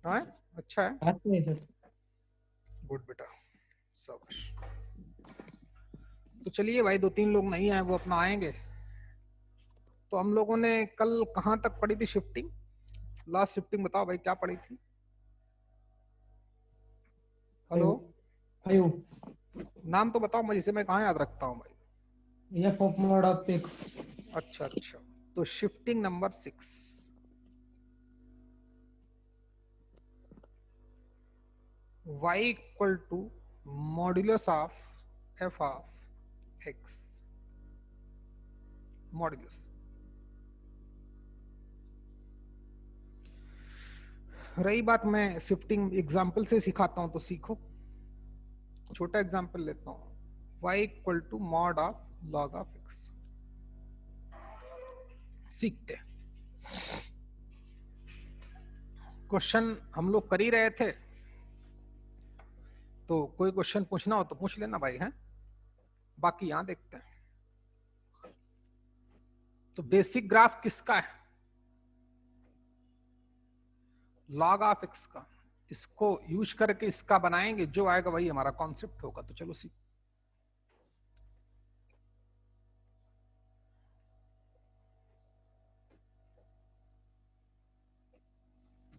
हाँ अच्छा है, आते हैं सर। गुड बेटा, शाबाश। तो चलिए भाई, 2-3 लोग नहीं आए, वो अपना आएंगे। तो हम लोगों ने कल कहाँ तक पढ़ी थी शिफ्टिंग? लास्ट शिफ्टिंग बताओ भाई, क्या पढ़ी थी? हेलो, 5 नाम तो बताओ मुझे, मैं कहाँ याद रखता हूँ भाई। F of mod of x. अच्छा अच्छा, तो shifting number 6, y equal to modulus of F of x, modulus. रही बात, मैं शिफ्टिंग एग्जाम्पल से सिखाता हूं तो सीखो। छोटा एग्जाम्पल लेता हूं, y equal to mod of log of x. सीखते, क्वेश्चन हम लोग कर ही रहे थे, तो कोई क्वेश्चन पूछना हो तो पूछ लेना भाई, है। बाकी यहां देखते हैं। तो बेसिक ग्राफ किसका है? लॉग ऑफ एक्स का। इसको यूज करके इसका बनाएंगे, जो आएगा वही हमारा कॉन्सेप्ट होगा। तो चलो सीख।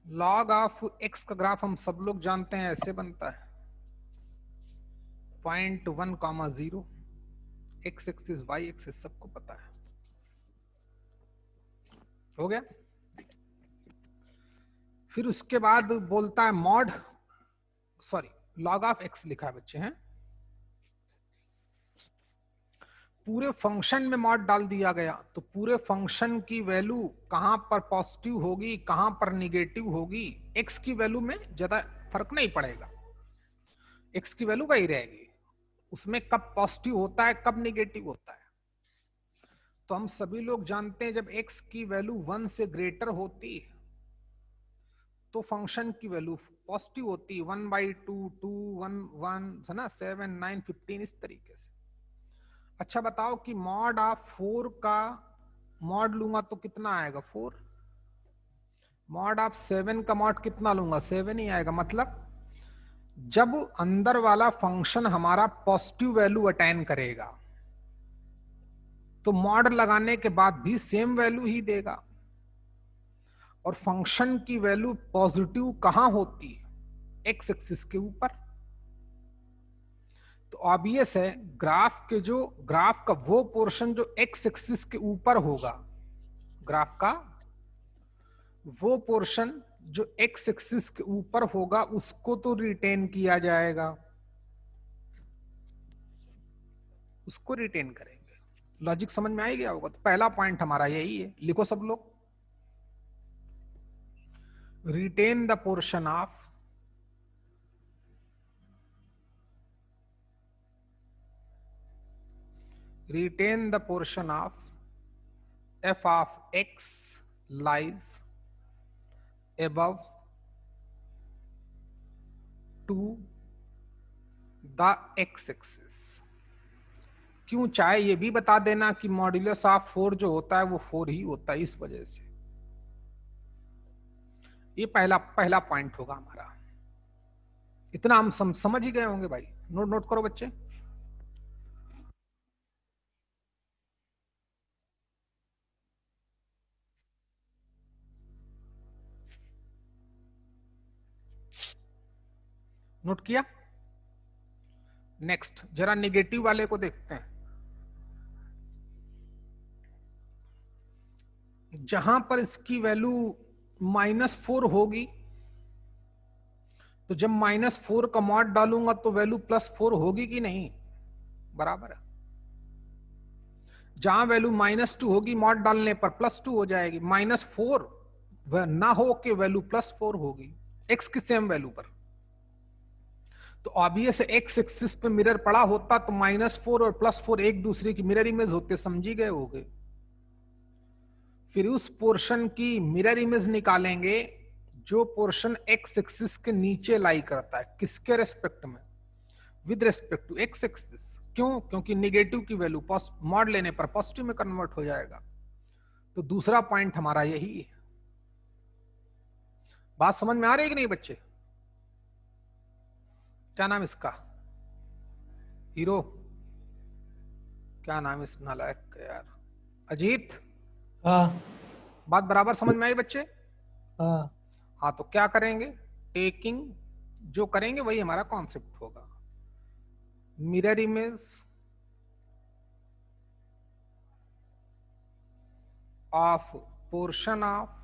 लॉग ऑफ एक्स का ग्राफ हम सब लोग जानते हैं, ऐसे बनता है 0.1, 0, एक्स एक्सिस वाई एक्सिस, सबको पता है। हो गया। फिर उसके बाद बोलता है mod, sorry, log of x लिखा है बच्चे, हैं। पूरे फंक्शन में मॉड डाल दिया गया, तो पूरे फंक्शन की वैल्यू कहां पर पॉजिटिव होगी, कहां पर निगेटिव होगी। एक्स की वैल्यू में ज्यादा फर्क नहीं पड़ेगा, एक्स की वैल्यू वही रहेगी। उसमें कब पॉजिटिव होता है, कब निगेटिव होता है। तो हम सभी लोग जानते हैं, जब एक्स की वैल्यू 1 से ग्रेटर होती तो फंक्शन की वैल्यू पॉजिटिव होती, 1/2, 2, 1, 1 है ना, 7, 9, 15, इस तरीके से। अच्छा बताओ कि मॉड ऑफ 4 का मॉड लूंगा तो कितना आएगा? 4। मॉड ऑफ 7 का मॉड कितना लूंगा? 7 ही आएगा। मतलब जब अंदर वाला फंक्शन हमारा पॉजिटिव वैल्यू अटेन करेगा, तो मॉड लगाने के बाद भी सेम वैल्यू ही देगा। और फंक्शन की वैल्यू पॉजिटिव कहां होती? एक्स एक्सिस के ऊपर। तो ऑब्वियस है, ग्राफ का वो पोर्शन जो एक्स एक्सिस के ऊपर होगा, ग्राफ का वो पोर्शन जो एक्स एक्सिस के ऊपर होगा, उसको तो रिटेन किया जाएगा, उसको रिटेन करेंगे। लॉजिक समझ में आ गया होगा। तो पहला पॉइंट हमारा यही है, लिखो सब लोग, retain the portion of retain the portion of f of x lies above to the x axis। क्यों? चाहे ये भी बता देना कि मॉड्यूलस ऑफ 4 जो होता है वो 4 ही होता है, इस वजह से। ये पहला पहला पॉइंट होगा हमारा। इतना हम समझ ही गए होंगे भाई। नोट नोट करो बच्चे। नोट किया? नेक्स्ट जरा निगेटिव वाले को देखते हैं। जहां पर इसकी वैल्यू -4 होगी, तो जब -4 का मॉड डालूंगा तो वैल्यू +4 होगी कि नहीं? बराबर है। जहां वैल्यू -2 होगी, मॉड डालने पर +2 हो जाएगी। -4 ना हो के वैल्यू +4 होगी, एक्स की सेम वैल्यू पर। तो ऑब्वियस एक्स एक्सिस पे मिरर पड़ा होता तो -4 और +4 एक दूसरे की मिरर इमेज होते, समझी गए होगे। फिर उस पोर्शन की मिरर इमेज निकालेंगे जो पोर्शन एक्स एक्सिस के नीचे लाई करता है। किसके रेस्पेक्ट में? With respect to x axis. क्यों? क्योंकि निगेटिव की वैल्यू मॉड लेने पर पॉजिटिव में कन्वर्ट हो जाएगा। तो दूसरा पॉइंट हमारा यही है। बात समझ में आ रही है कि नहीं बच्चे? क्या नाम इसका? हीरो, क्या नाम इस नालायक का यार? अजीत। हाँ बात बराबर समझ में आई बच्चे? हाँ हाँ, तो क्या करेंगे? टेकिंग, जो करेंगे वही हमारा कॉन्सेप्ट होगा। Mirror image of portion of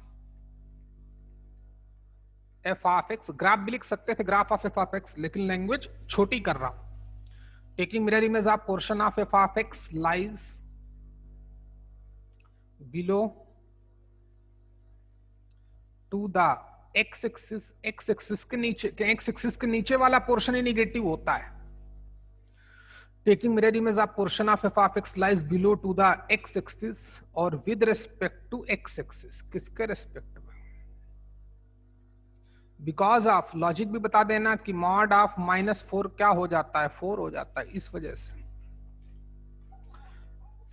F of x, graph भी लिख सकते थे graph of F of x, लेकिन लैंग्वेज छोटी कर रहा हूं। Taking mirror image of portion of F of x lies below to the x axis, x axis के नीचे, एक्स एक्सिस के नीचे वाला पोर्शन ही निगेटिव होता है। Taking mirror image of portion of F of x lies below to the x axis और with respect to x axis, किसके respect में? बिकॉज ऑफ, लॉजिक भी बता देना कि मॉड ऑफ -4 क्या हो जाता है? 4 हो जाता है, इस वजह से।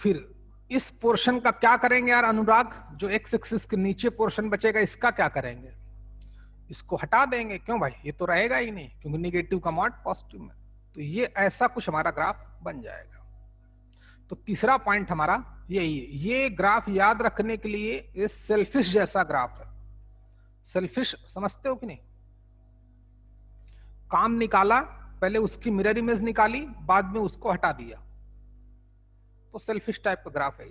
फिर इस पोर्शन का क्या करेंगे यार अनुराग? जो एक्स एक्सिस के नीचे पोर्शन बचेगा इसका क्या करेंगे? इसको हटा देंगे। क्यों भाई? ये तो रहेगा ही नहीं, क्योंकि निगेटिव का मॉड पॉजिटिव में। तो ये ऐसा कुछ हमारा ग्राफ बन जाएगा। तो तीसरा पॉइंट हमारा यही है। ये ग्राफ याद रखने के लिए ये सेल्फिश जैसा ग्राफ है। सेल्फिश समझते हो कि नहीं? काम निकाला, पहले उसकी मिरर इमेज निकाली, बाद में उसको हटा दिया, तो सेल्फिश टाइप का ग्राफ है।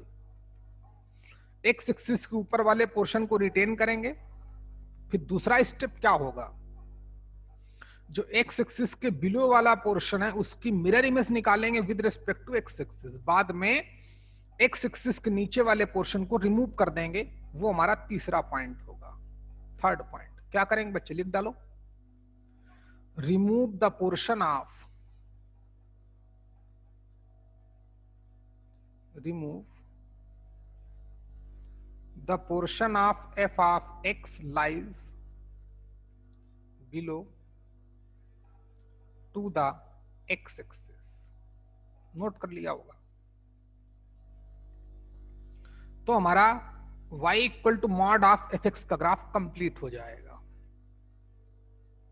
एक्स एक्सिस के ऊपर वाले पोर्शन को रिटेन करेंगे। फिर दूसरा स्टेप क्या होगा? जो एक्स एक्सिस के बिलो वाला पोर्शन है उसकी मिरर इमेज निकालेंगे with respect to x axis. बाद में एक्स एक्सिस के नीचे वाले पोर्शन को रिमूव कर देंगे। वो हमारा तीसरा पॉइंट होगा। थर्ड पॉइंट क्या करेंगे बच्चे? लिख डालो। Remove the portion of, remove the portion of f of x lies below to the x axis। Note कर लिया होगा। तो हमारा y equal to mod of f x का ग्राफ कंप्लीट हो जाएगा।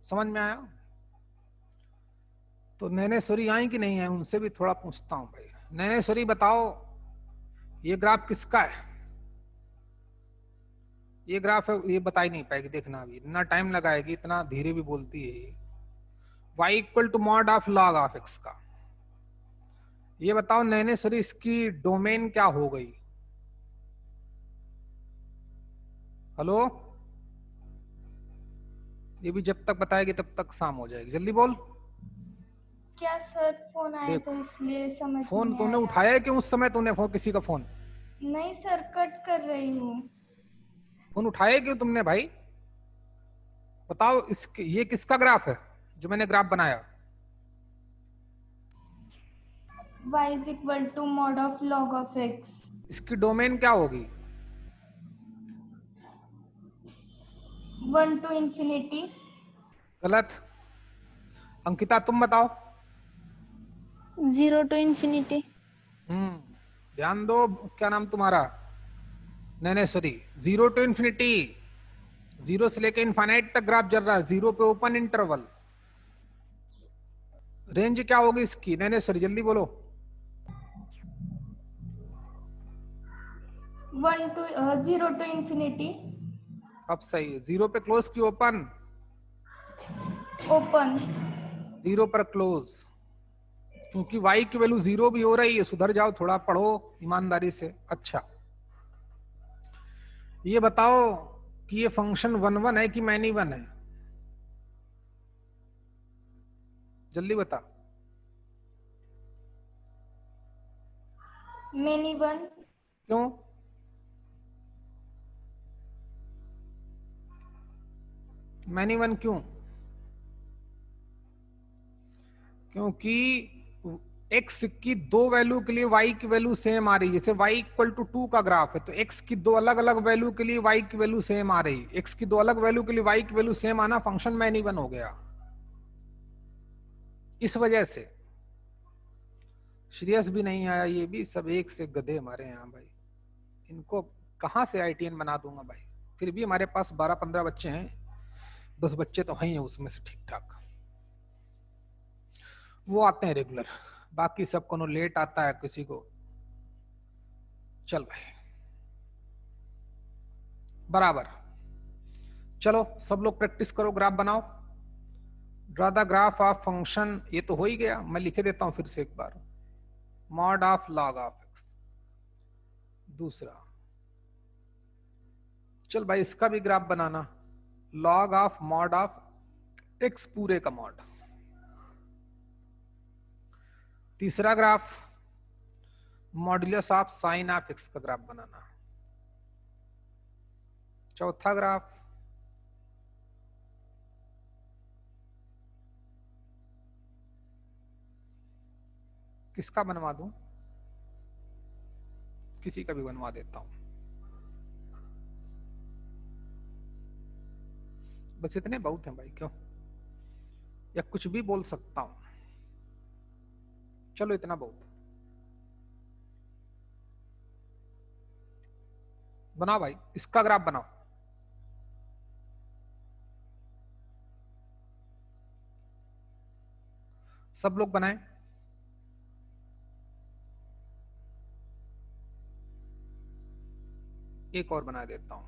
समझ में आया? तो नैनेश्वरी आई कि नहीं है? उनसे भी थोड़ा पूछता हूं भाई। नैनेश्वरी बताओ, ये ग्राफ किसका है? ये ग्राफ है, ये बता ही नहीं पाएगी। देखना अभी इतना टाइम लगाएगी, इतना धीरे भी बोलती है। y equal to mod of log of x का। ये बताओ नैनेश्वरी, इसकी डोमेन क्या हो गई? हेलो, ये भी जब तक बताएगी तब तक शाम हो जाएगी। जल्दी बोल। क्या सर, फोन आया तो इसलिए समझ फोन नहीं तूने आया। उठाया है कि उस समय तूने फोन, किसी का फोन? नहीं सर, कट कर रही हूँ। फोन उठाया क्यों तुमने भाई? बताओ इसके, ये किसका ग्राफ है जो मैंने ग्राफ बनाया? y is equal to mod of log of x। इसकी डोमेन क्या होगी? 1 to infinity। गलत। अंकिता तुम बताओ। 0 to infinity। ध्यान दो। क्या नाम तुम्हारा? नैनेश्वरी। 0 to infinity, 0 से लेके इनफाइनाइट तक ग्राफ चल रहा है। 0 पे ओपन इंटरवल। रेंज क्या होगी इसकी? नैनेश्वरी जल्दी बोलो। 0 to infinity। अब सही है। 0 पे क्लोज की ओपन? ओपन। 0 पर क्लोज, क्योंकि y की वैल्यू 0 भी हो रही है। सुधर जाओ, थोड़ा पढ़ो ईमानदारी से। अच्छा, ये बताओ कि ये फंक्शन 1 1 है कि मैनी 1 है? जल्दी बता। मैनी 1। क्यों? मैनी 1 क्यों? क्योंकि x की दो वैल्यू के लिए y की वैल्यू सेम आ रही है। जैसे y इक्वल टू 2 का ग्राफ है, तो x की दो अलग अलग वैल्यू के लिए y की वैल्यू सेम आ रही है। x की दो अलग वैल्यू के लिए y की वैल्यू सेम आना फंक्शन मैनी 1 हो गया। इस वजह से श्रेयस भी नहीं आया। ये भी सब एक से गधे हमारे यहाँ भाई। इनको कहाँ से ITN बना दूंगा भाई। फिर भी हमारे पास 12-15 बच्चे हैं 10 बच्चे तो हैं उसमें से ठीक ठाक, वो आते हैं रेगुलर, बाकी सब को लेट आता है किसी को। चल भाई बराबर, चलो सब लोग प्रैक्टिस करो, ग्राफ बनाओ। Draw the graph of function, ये तो हो ही गया, मैं लिखे देता हूं फिर से एक बार, mod of log of X. दूसरा, चल भाई इसका भी ग्राफ बनाना, log of mod of X पूरे का मॉड। तीसरा graph modulus of sine of X का ग्राफ बनाना। चौथा ग्राफ किसका बनवा दूं, किसी का भी बनवा देता हूं, बस इतने बहुत हैं भाई, क्यों, या कुछ भी बोल सकता हूं, चलो इतना बहुत बनाओ भाई, इसका ग्राफ बनाओ। सब लोग बनाएं। एक और बना देता हूं,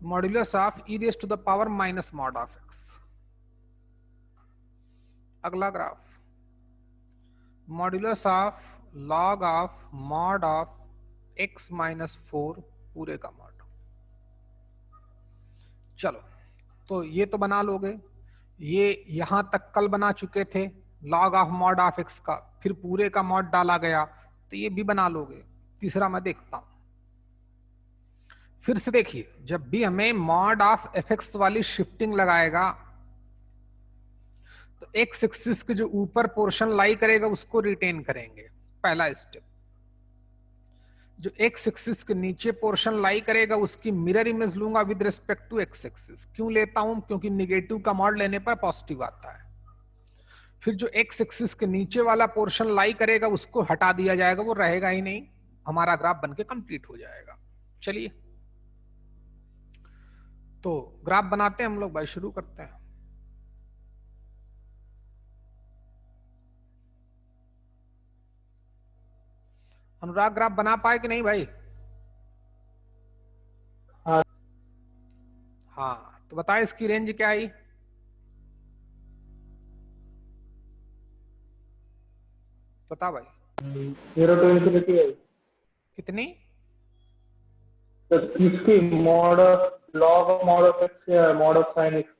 modulus of E raise to the power minus mod of X. अगला graph modulus of log of mod of X minus 4 पूरे का मॉड। चलो तो ये तो बना लोगे, ये यहां तक कल बना चुके थे, log of mod of X का, फिर पूरे का मॉड डाला गया, तो ये भी बना लोगे। तीसरा मैं देखता हूं, फिर से देखिए, जब भी हमें मॉड ऑफ एफ एक्स वाली शिफ्टिंग लगाएगा तो एक्स एक्सिस के जो ऊपर पोर्शन लाई करेगा उसको रिटेन करेंगे, पहला स्टेप। जो एक्स एक्सिस के नीचे पोर्शन लाई करेगा उसकी मिरर इमेज लूंगा with respect to x axis. क्यों लेता हूं, क्योंकि निगेटिव का मॉड लेने पर पॉजिटिव आता है। फिर जो एक्स एक्सिस के नीचे वाला पोर्शन लाई करेगा उसको हटा दिया जाएगा, वो रहेगा ही नहीं, हमारा ग्राफ बनके कंप्लीट हो जाएगा। चलिए तो ग्राफ बनाते हैं हम लोग भाई, शुरू करते हैं। अनुराग ग्राफ बना पाए कि नहीं भाई? हाँ तो बताए इसकी रेंज क्या आई? बता भाई। 0 to infinity है। कितनी? तो इसकी mod log of mod of X या mod of sine X?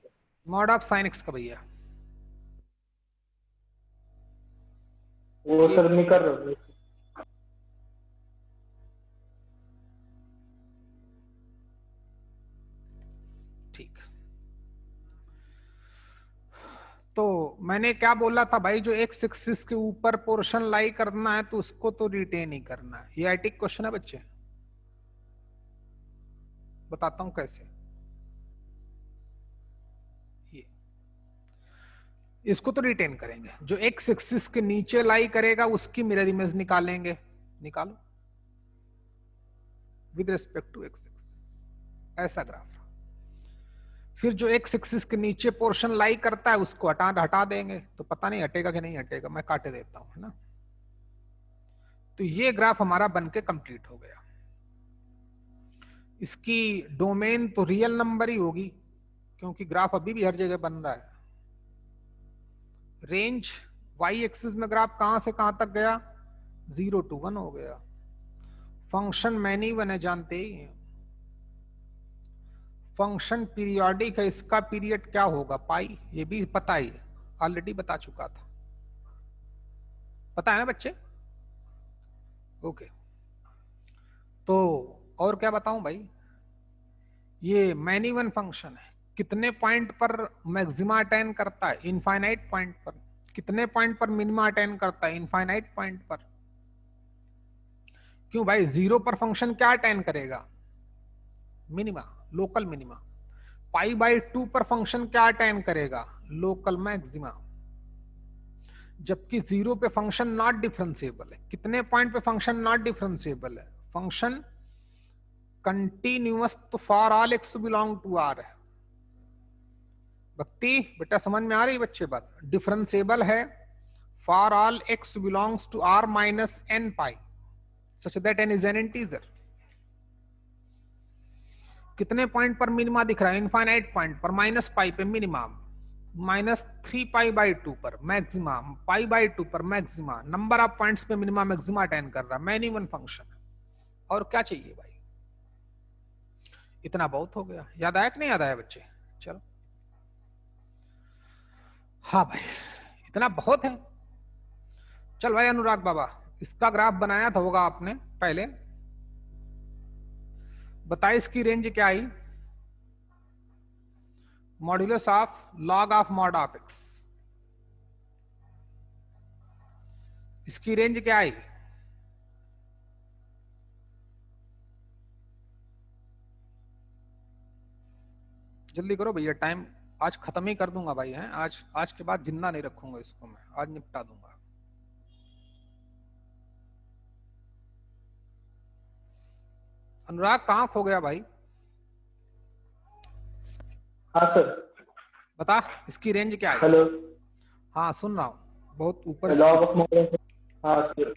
Mod of sine X का भैया। वो सर नहीं कर रहे। ठीक, तो मैंने क्या बोला था भाई, जो एक्स एक्सिस के ऊपर पोर्शन लाई करना है तो उसको तो रिटेन ही करना है। ये आईटिक क्वेश्चन है बच्चे, बताता हूं कैसे। ये इसको तो रिटेन करेंगे, जो एक्स एक्सिस के नीचे लाई करेगा उसकी मिरर इमेज निकालेंगे, निकालो with respect to x axis, ऐसा ग्राफ। फिर जो एक्स एक्सिस के नीचे पोर्शन लाई करता है उसको हटा देंगे, तो पता नहीं हटेगा कि नहीं हटेगा, मैं काटे देता हूं, है ना। तो ये ग्राफ हमारा बनके कंप्लीट हो गया। इसकी डोमेन तो रियल नंबर ही होगी, क्योंकि ग्राफ अभी भी हर जगह बन रहा है। रेंज वाई एक्सिस में ग्राफ कहां से कहां तक गया, 0 to 1 हो गया। फंक्शन मैनी वन है, जानते ही हैं। फंक्शन पीरियोडिक है, इसका पीरियड क्या होगा, पाई, ये भी पता ही है, ऑलरेडी बता चुका था, पता है ना बच्चे? ओके, तो और क्या बताऊं भाई, ये मैनी वन फंक्शन है, कितने पॉइंट पर मैक्सिमा अटेन करता है, इनफाइनाइट पॉइंट पर। कितने पॉइंट पर मिनिमा अटेन करता है, इनफाइनाइट पॉइंट पर। क्यों भाई, 0 पर फंक्शन क्या अटेन करेगा, मिनिमा, लोकल मिनिमा। π/2 पर फंक्शन क्या अटेन करेगा, लोकल मैक्सिमा। जबकि 0 पे फंक्शन नॉट डिफरेंशिएबल है। कितने पॉइंट पे फंक्शन नॉट डिफरेंशिएबल है, फंक्शन कंटिन्यूअस तो for all x belong to R है। भक्ति बेटा समझ में आ रही बच्चे बात? डिफरेंशिएबल है for all x belongs to R minus n pi such that n is an integer. कितने पॉइंट पर मिनिमा दिख रहा है? इनफाइनाइट पॉइंट पर, माइनस पाई पे मिनिमा, माइनस 3π/2 पर मैक्सिमा, π/2 पर मैक्सिमा, नंबर ऑफ पॉइंट्स पे मिनिमा मैक्सिमा अटेन कर रहा है, मैनी वन फंक्शन है। और क्या चाहिए भाई? इतना बहुत हो गया। याद आया कि नहीं याद आया बच्चे? चलो हाँ भाई इतना बहुत है। चल भाई अनुराग बाबा, इसका ग्राफ बनाया था होगा आपने पहले, बताइए इसकी रेंज क्या आई? Modulus of log of mod of X, इसकी रेंज क्या आई? जल्दी करो भैया, टाइम आज खत्म ही कर दूंगा भाई हैं। आज के बाद जिंदा नहीं रखूंगा इसको, मैं आज निपटा दूंगा। अनुराग कहाँ खो गया भाई? हाँ सर। बता इसकी रेंज क्या है? हेलो। हाँ सुन रहा हूँ, बहुत ऊपर। लॉग ऑफ मॉड, हाँ सर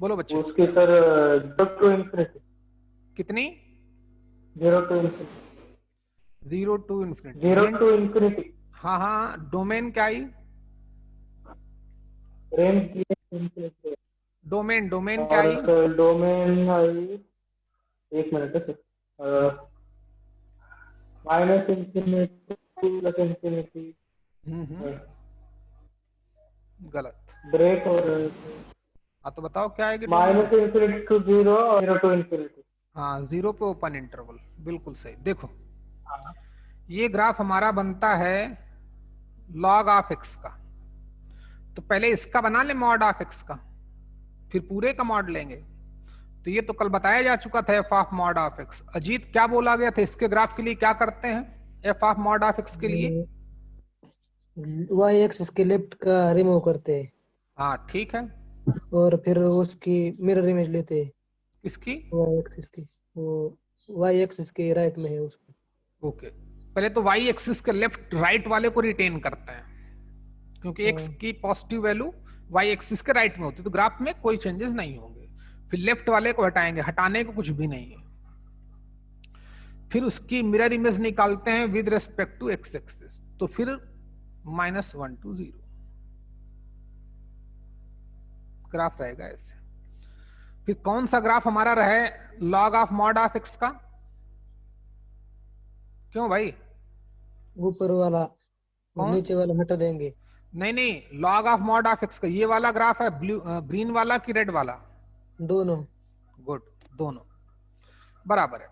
बोलो बच्चे। उसके सर 0 to infinity। कितनी? 0 to infinity। 0 to infinity। 0 to infinity। हाँ हाँ, डोमेन क्या आई? Range infinity। डोमेन क्या आई? डोमेन आई, एक मिनट है sir, minus infinity plus infinity. गलत। ब्रेक और हाँ तो बताओ क्या आएगी? माइनस इंफिनिटी टू 0 और 0 टू इंफिनिटी। हाँ 0 पे ओपन इंटरवल, बिल्कुल सही। देखो ये ग्राफ हमारा बनता है लॉग ऑफ एक्स का, तो पहले इसका बना ले मॉड ऑफ एक्स का, फिर पूरे का मॉड लेंगे। तो ये तो कल बताया जा चुका था F of mod of x. Ajit क्या बोला गया था इसके ग्राफ के लिए? क्या करते हैं F of mod of x के लिए? वाई एक्सिस के लेफ्ट का रिमूव करते हैं। हाँ ठीक है। और फिर उसकी मिरर इमेज लेते हैं। किसकी? वाई एक्सिस की, वो वाई एक्सिस के राइट में है उसकी। ओके, पहले तो वाई एक्सिस के लेफ्ट राइट वाले को रिटेन करते हैं, क्योंकि एक्स की पॉजिटिव वैल्यू वाई एक्सिस के राइट में होती है, तो ग्राफ में कोई चेंजेस नहीं होंगे। फिर लेफ्ट वाले को हटाएंगे, हटाने को कुछ भी नहीं है। फिर उसकी मिरर इमेज निकालते हैं with respect to x axis, तो फिर -1 to 0 ग्राफ रहेगा ऐसे। फिर कौन सा ग्राफ हमारा रहे log of mod of X का? क्यों भाई? ऊपर वाला, नीचे वाला हटा देंगे। नहीं, log of mod of X का ये वाला ग्राफ है, ब्लू ग्रीन वाला कि रेड वाला? दोनों। गुड, दोनों बराबर है।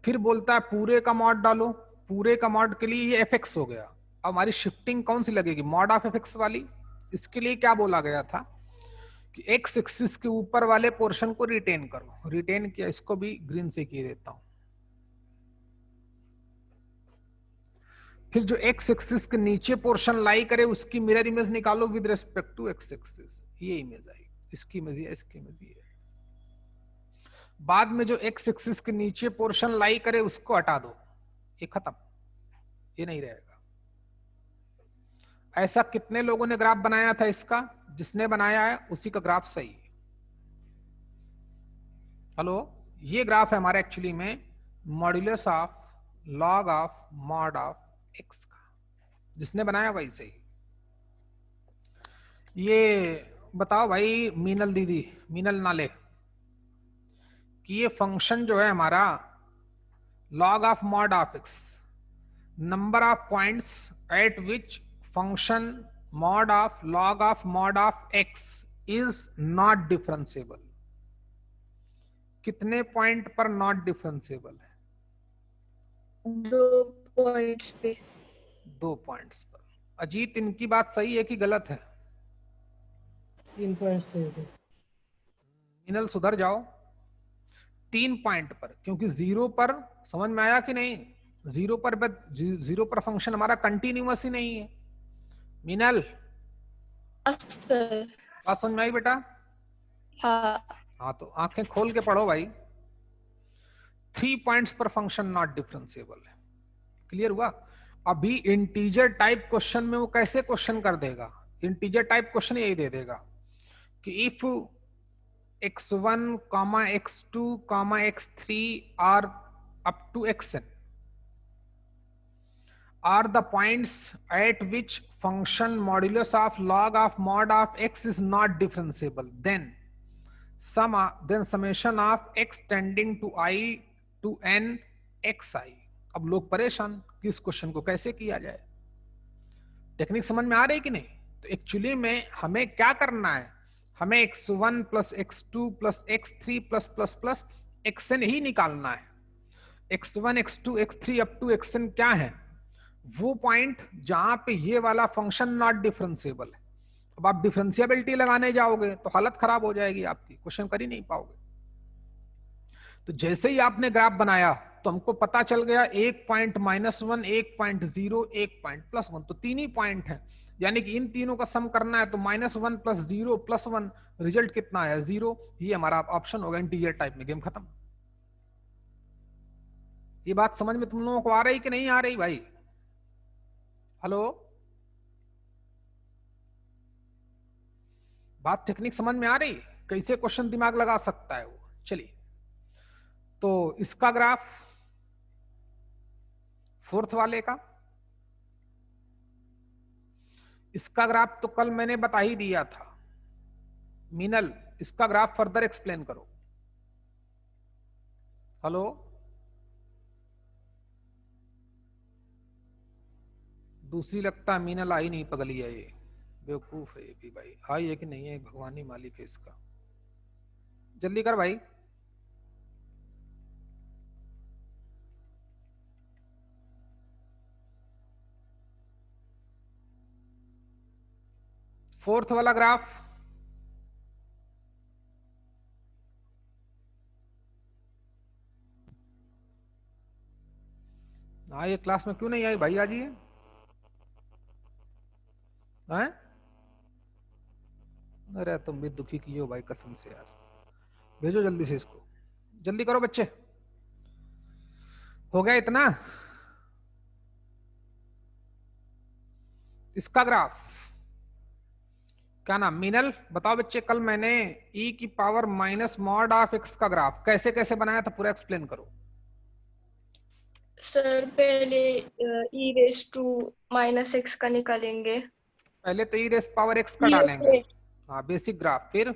फिर बोलता है पूरे का मॉड डालो, पूरे का मॉड के लिए ये एफ एक्स हो गया। अब हमारी शिफ्टिंग कौन सी लगेगी? मॉड ऑफ एफ एक्स वाली। इसके लिए क्या बोला गया था कि एक्स एक्सिस के ऊपर वाले पोर्शन को रिटेन करो। रिटेन किया, इसको भी ग्रीन से किए देता हूं। फिर जो एक्स एक्सिस के नीचे पोर्शन लाई करे उसकी मिरर इमेज निकालो with respect to x axis. ये इमेज आई, इसकी इमेज है, इसकी इमेज ये है। बाद में जो एक्स एक्सिस के नीचे पोर्शन लाई करे उसको हटा दो, ये खत्म, ये नहीं रहेगा। ऐसा कितने लोगों ने ग्राफ बनाया था इसका? जिसने बनाया है उसी का ग्राफ सही है। हेलो, ये ग्राफ है हमारा एक्चुअली में modulus of log of mod of X का, जिसने बनाया वही सही। ये बताओ भाई मीनल दीदी, मीनल नाले, कि ये फंक्शन जो है हमारा log of mod of x, number of points at which function mod of log of mod of x is not differentiable. कितने पॉइंट पर नॉट डिफरेंशिएबल है? 2 पॉइंट्स पे। 2 पॉइंट्स पर। अजीत इनकी बात सही है कि गलत है? 3 पॉइंट्स पे। मीनल सुधर जाओ। 3 पॉइंट पर, क्योंकि 0 पर, समझ में आया कि नहीं? 0 पर फंक्शन हमारा कंटिन्यूअस ही नहीं है। मीनल बात समझ में आई बेटा? हाँ हाँ तो आंखें खोल के पढ़ो भाई। 3 पॉइंट्स पर फंक्शन नॉट डिफरेंशिएबल है। क्लियर हुआ? अभी इंटीजर टाइप क्वेश्चन में वो कैसे क्वेश्चन कर देगा? इंटीजर टाइप क्वेश्चन यही दे देगा कि if x1, x2, x3 are up to xn are the points at which function modulus of log of mod of x is not differentiable, then summation of x tending to I to n xi। अब लोग परेशान कि इस question को कैसे किया जाए। Technique समझ में आ रही कि नहीं? तो एक्चुअली में हमें क्या करना है, हमें x1 plus x2 plus x3 plus plus plus xn ही निकालना है। x1 x2 x3 up to xn क्या है? वो पॉइंट जहां पे ये वाला फंक्शन नॉट डिफरेंशिएबल है। अब आप डिफरेंशिएबिलिटी लगाने जाओगे तो हालत खराब हो जाएगी आपकी, क्वेश्चन कर ही नहीं पाओगे। तो जैसे ही आपने ग्राफ बनाया तो हमको पता चल गया एक पॉइंट -1, एक पॉइंट 0, एक पॉइंट +1, तो 3 ही पॉइंट है, यानी कि इन तीनों का सम करना है। तो -1 + 0 + 1 रिजल्ट कितना आया? 0। ये हमारा ऑप्शन होगा इंटीजर टाइप में। गेम खत्म। ये बात समझ में तुम लोगों को आ रही कि नहीं आ रही भाई? हेलो, बात टेक्निक समझ में आ रही? कैसे क्वेश्चन दिमाग लगा सकता है वो। चलिए, तो इसका ग्राफ फोर्थ वाले का, इसका ग्राफ तो कल मैंने बता ही दिया था। मीनल, इसका ग्राफ फर्दर एक्सप्लेन करो। हेलो, दूसरी लगता है मीनल आई नहीं, पगली है ये, बेवकूफ है ये भी भाई। आई है कि नहीं है भगवान ही मालिक है इसका। जल्दी कर भाई। फोर्थ वाला ग्राफ हाँ, ये क्लास में क्यों नहीं आई भाई? आज ये हैं? अरे तुम भी दुखी की हो भाई कसम से यार। भेजो जल्दी से इसको, जल्दी करो बच्चे। हो गया इतना? इसका ग्राफ क्या नाम? मीनल बताओ बच्चे, कल मैंने e की power minus mod of x का ग्राफ कैसे कैसे बनाया था, पूरा एक्सप्लेन करो। सर पहले ई रेस टू -x का निकालेंगे। पहले तो e रेस पावर x का डालेंगे, फिर हाँ बेसिक ग्राफ। फिर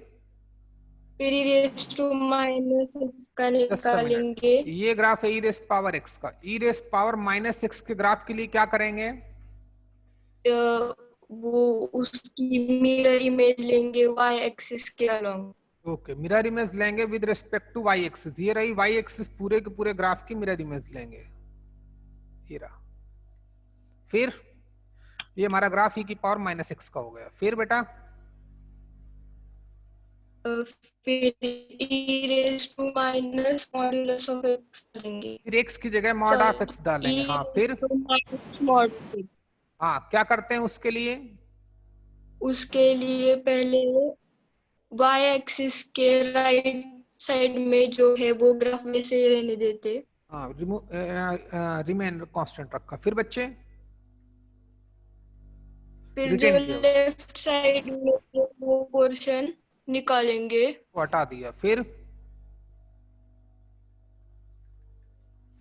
ई रेस टू -x का जस्ट अ मिनट, निकालेंगे। ये ग्राफ है e रेस पावर x का। e रेस पावर -x के ग्राफ के लिए क्या करेंगे? वो उसकी मिरर इमेज लेंगे y एक्सिस के अलोंग। ओके, मिरर इमेज लेंगे with respect to y axis. ये रही वाई एक्सिस, पूरे के पूरे ग्राफ की मिरर इमेज लेंगे, ये रहा। फिर ये हमारा ग्राफ e की पावर -x का हो गया। फिर बेटा फिर ई raise to minus modulus of x लेंगे। फिर x की जगह मॉड ऑफ x डालेंगे। हाँ फिर माइनस मॉड x। हाँ, क्या करते हैं उसके लिए? उसके लिए पहले y एक्सिस के राइट साइड में जो है वो ग्राफ वैसे ही रहने देते। हाँ, रिमेन कांस्टेंट रखा। फिर बच्चे फिर जो रिटेन किया, लेफ्ट साइड में है, वो पोर्शन निकालेंगे। वो हटा दिया। फिर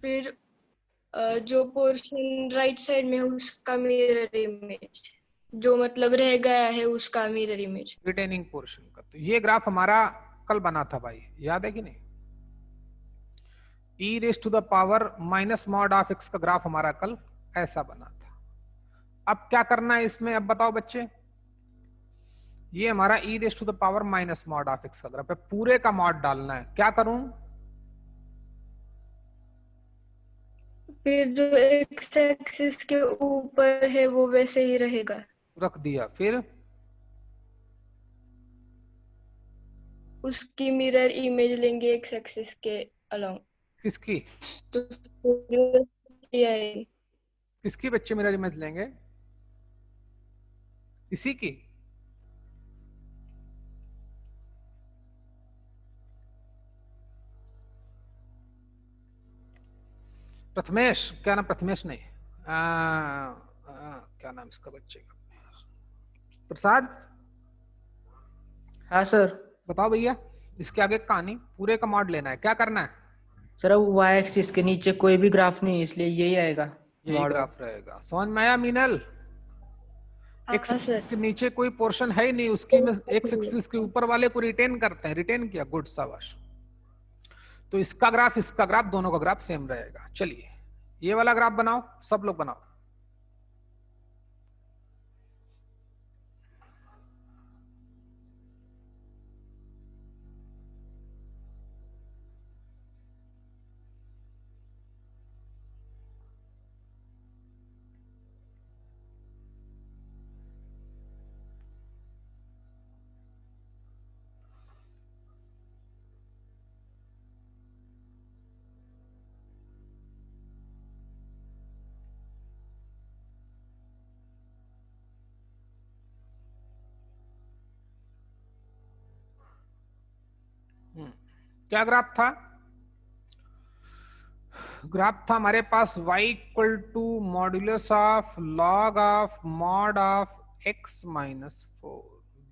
फिर जो पोर्शन राइट साइड में है उसका मिरर इमेज, जो मतलब रह गया है उसका मिरर इमेज। रिटेनिंग पोर्शन का। तो ये ग्राफ हमारा कल बना था भाई, याद है कि नहीं? e raise to the power minus mod of x का ग्राफ हमारा कल ऐसा बना था। अब क्या करना है इसमें? अब बताओ बच्चे, ये हमारा e raise to the power minus mod of x का ग्राफ है, पूरे का मॉड डालना है। क्या करूं? फिर जो एक्स एक्सिस के ऊपर है वो वैसे ही रहेगा, रख दिया। फिर उसकी मिरर इमेज लेंगे एक्स एक्सिस के अलोंग। किसकी तो फिर ये आएगी। किसकी बच्चे मिरर इमेज लेंगे? इसी की। प्रथमेश, क्या नाम, प्रथमेश नहीं, क्या नाम इसका बच्चे का, प्रसाद। हाँ सर। बताओ भैया, इसके आगे कहानी, पूरे का मॉड लेना है, क्या करना है? सर अब वाई एक्सिस के नीचे कोई भी ग्राफ नहीं है, इसलिए यही आएगा यही मॉड। ग्राफ रहेगा। समझ में आया मीनल? एक्स हाँ एक्सिस सर। के नीचे कोई पोर्शन है ही नहीं, उसकी में एक्स एक्सिस के ऊपर वाले को रिटेन करते हैं। रिटेन किया, गुड, शाबाश। तो इसका ग्राफ दोनों का ग्राफ सेम रहेगा। चलिए ये वाला ग्राफ बनाओ, सब लोग बनाओ। क्या ग्राफ था? ग्राफ था हमारे पास y equal to modulus of log of mod of x minus 4